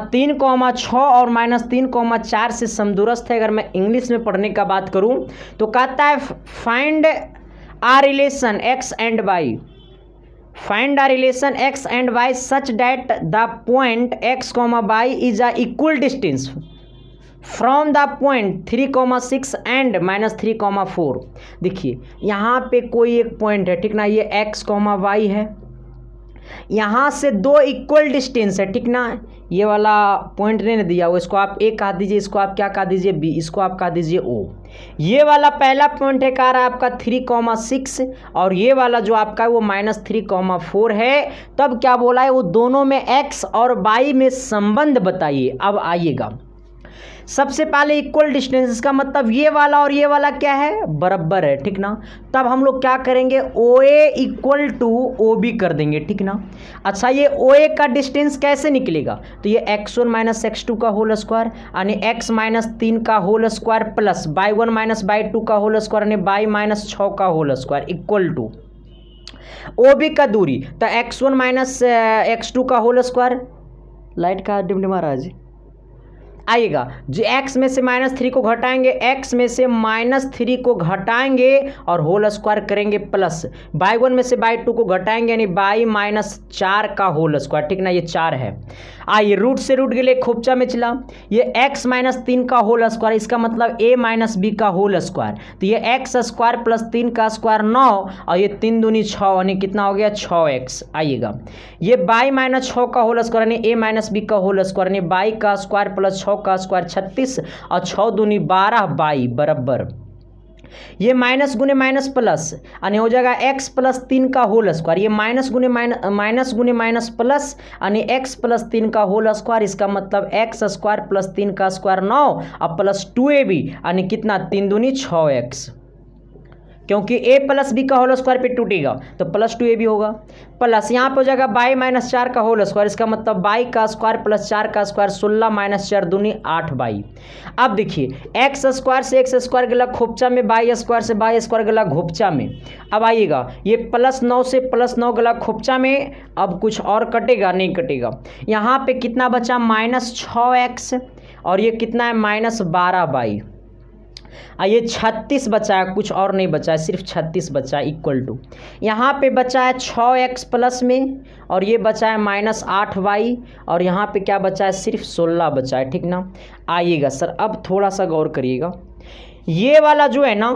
3,6 और -3,4 से समदूरस्थ है। अगर मैं इंग्लिश में पढ़ने का बात करूं तो कहता है find a relation x and y, find the relation x and y such that the point x, y is a equal distance from the point 3,6 and -3,4। देखिए यहाँ पे कोई एक पॉइंट है, ठीक ना, ये x, y है, यहाँ से दो इक्वल डिस्टेंस है, ठीक ना, ये वाला पॉइंट नहीं दिया वो, इसको आप a कहा दीजिए, इसको आप क्या कहा दीजिए b, इसको आप कहा दीजिए o। ये वाला पहला पॉइंट है कह रहा है आपका 3,6 और ये वाला जो आपका है वो -3,4 है। तब क्या बोला है, वो दोनों में x और y में संबंध बताइए। अब आइएगा, सबसे पहले इक्वल डिस्टेंस, इसका मतलब ये वाला और ये वाला क्या है, बराबर है, ठीक ना। तब हम लोग क्या करेंगे, OA इक्वल टू OB कर देंगे, ठीक ना। अच्छा, ये OA का डिस्टेंस कैसे निकलेगा, तो ये x1 - x2 का होल स्क्वायर यानी x - 3 का whole square plus y1 - y2 का होल स्क्वायर यानी y - 6 का whole square equal to OB का दूरी, तो x1 - x2 का होल स्क्वायर, लाइट का डिमडिमा रहा जी, आइएगा जो x में से -3 को घटाएंगे, x में से -3 को घटाएंगे और होल स्क्वायर करेंगे प्लस y1 में से y2 को घटाएंगे यानी y - 4 का होल स्क्वायर, ठीक ना, ये 4 है। आइए रूट से रूट के लिए खोपचा में चला, ये x - 3 का होल स्क्वायर, इसका मतलब a - b का होल स्क्वायर, तो ये x स्क्वायर प्लस 3 का स्क्वायर 9 और ये 3 दूनी 6 यानी कितना हो गया 6x। आइएगा ये y - 6 का होल स्क्वायर यानी a - b का होल स्क्वायर यानी y का स्क्वायर प्लस 6 का स्क्वायर 36 और 6 दूनी 12 y बराबर, ये माइनस गुने माइनस प्लस यानी हो जाएगा x प्लस 3 का होल स्क्वायर, ये माइनस गुने माइनस प्लस यानी x प्लस 3 का होल स्क्वायर, इसका मतलब x स्क्वायर प्लस 3 का स्क्वायर 9 और प्लस 2ab यानी कितना 3 दूनी 6x, क्योंकि a प्लस बी का होल स्क्वायर पे टूटेगा तो प्लस 2ab होगा, प्लस यहाँ पे हो जाएगा y - 4 का होल स्क्वायर, इसका मतलब y का स्क्वायर प्लस 4 का स्क्वायर 16 - 4 दूनी 8y। अब देखिए x स्क्वायर से x स्क्वायर गला खोपचा में, y स्क्वायर से y स्क्वायर गला घोपचा में। अब आइएगा ये +9 से +9 गला खोपचा में, अब कुछ और कटेगा नहीं कटेगा, यहाँ पे कितना बचा -6x और ये कितना है -12y, ये 36 बचा है, कुछ और नहीं बचा है, सिर्फ 36 बचा है इक्वल टू, यहाँ पे बचा है 6x प्लस में और ये बचा है -8y और यहाँ पे क्या बचा है सिर्फ 16 बचा है, ठीक ना। आइएगा सर अब थोड़ा सा गौर करिएगा, ये वाला जो है ना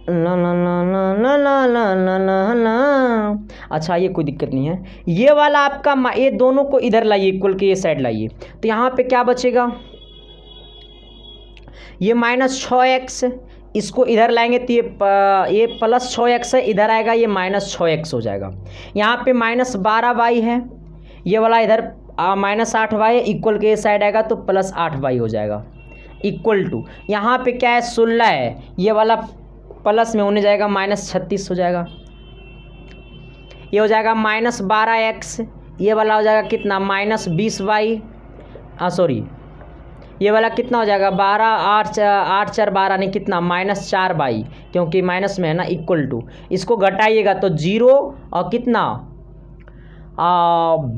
ला ला ला ला ला ला ला ला ला ला, अच्छा ये कोई दिक्कत नहीं है, ये वाला आपका ये दोनों को इधर लाइए, इक्वल के ये साइड लाइए, तो यहाँ पे क्या बचेगा, ये -6x, इसको इधर लाएंगे तो ये +6x है, इधर आएगा ये -6x हो जाएगा, यहाँ पे -12y है, ये वाला इधर -8y है, इक्वल के साइड आएगा तो +8y हो जाएगा इक्वल टू, यहाँ पे क्या है 16 है, ये वाला प्लस में होने जाएगा -36 हो जाएगा, ये हो जाएगा -12x, ये वाला हो जाएगा कितना -20y, सॉरी ये वाला कितना हो जाएगा 12 8 4 12 नहीं कितना -4y, क्योंकि माइनस में है ना इक्वल टू, इसको घटाइएगा तो 0 और कितना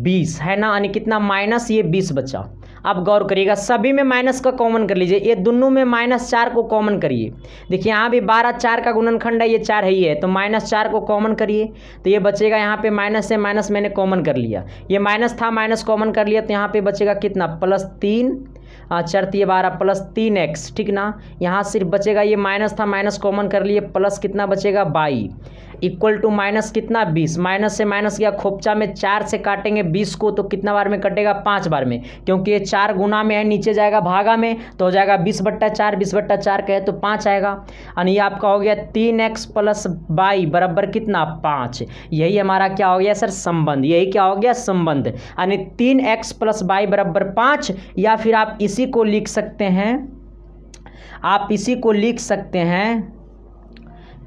20 है ना, यानी कितना माइनस ये 20 बचा। अब गौर करिएगा सभी में माइनस का कॉमन कर लीजिए, ये दोनों में -4 को कॉमन करिए, देखिए यहाँ भी 12 4 का गुणनखंड है, ये 4 है ही है, तो -4 को कॉमन करिए तो ये बचेगा, यहाँ पे माइनस से माइनस मैंने कॉमन कर लिया, ये माइनस था माइनस कॉमन कर लिया तो यहाँ पे बचेगा कितना +3 4 × 12 +3x, ठीक ना। यहाँ सिर्फ बचेगा ये माइनस था माइनस कॉमन कर लिए, प्लस कितना बचेगा 22 इक्वल टू माइनस कितना 20, माइनस से माइनस गया खोपचा में, 4 से काटेंगे 20 को तो कितना बार में कटेगा 5 बार में, क्योंकि ये 4 गुना में है, नीचे जाएगा भागा में तो हो जाएगा 20/4, 20/4 कहे तो 5 आएगा, और ये आपका हो गया 3x + y बराबर कितना 5। यही हमारा क्या हो गया सर संबंध, यही क्या हो गया संबंध, यानी 3x + y बराबर 5, या फिर आप इसी को लिख सकते हैं, आप इसी को लिख सकते हैं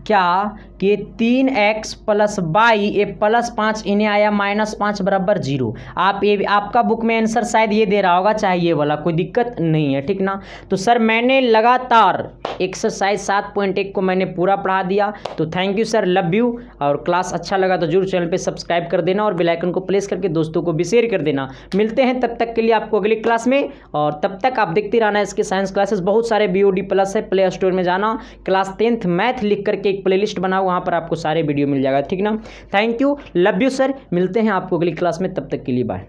क्या कि 3x + y, ये +5 इन्हें आया -5 बराबर 0। आप ये आपका बुक में आंसर शायद ये दे रहा होगा, चाहे ये वाला, कोई दिक्कत नहीं है, ठीक ना। तो सर मैंने लगातार एक्सरसाइज 7.1 को मैंने पूरा पढ़ा दिया, तो thank you sir, love you. और क्लास अच्छा लगा तो जरूर चैनल पे सब्सक्राइब कर देना और बेल आइकन को प्रेस करके दोस्तों को भी शेयर कर देना। मिलते हैं तब तक के लिए आपको अगली क्लास में, और तब तक आप देखते रहना इसके साइंस क्लासेस, बहुत सारे BOD+ है, प्ले स्टोर में जाना, क्लास 10th मैथ लिख करके एक प्लेलिस्ट बनाओ, वहाँ पर आपको सारे वीडियो मिल जाएगा, ठीक ना। Thank you, love you sir, मिलते हैं आपको अगली क्लास में, तब तक के लिए बाय।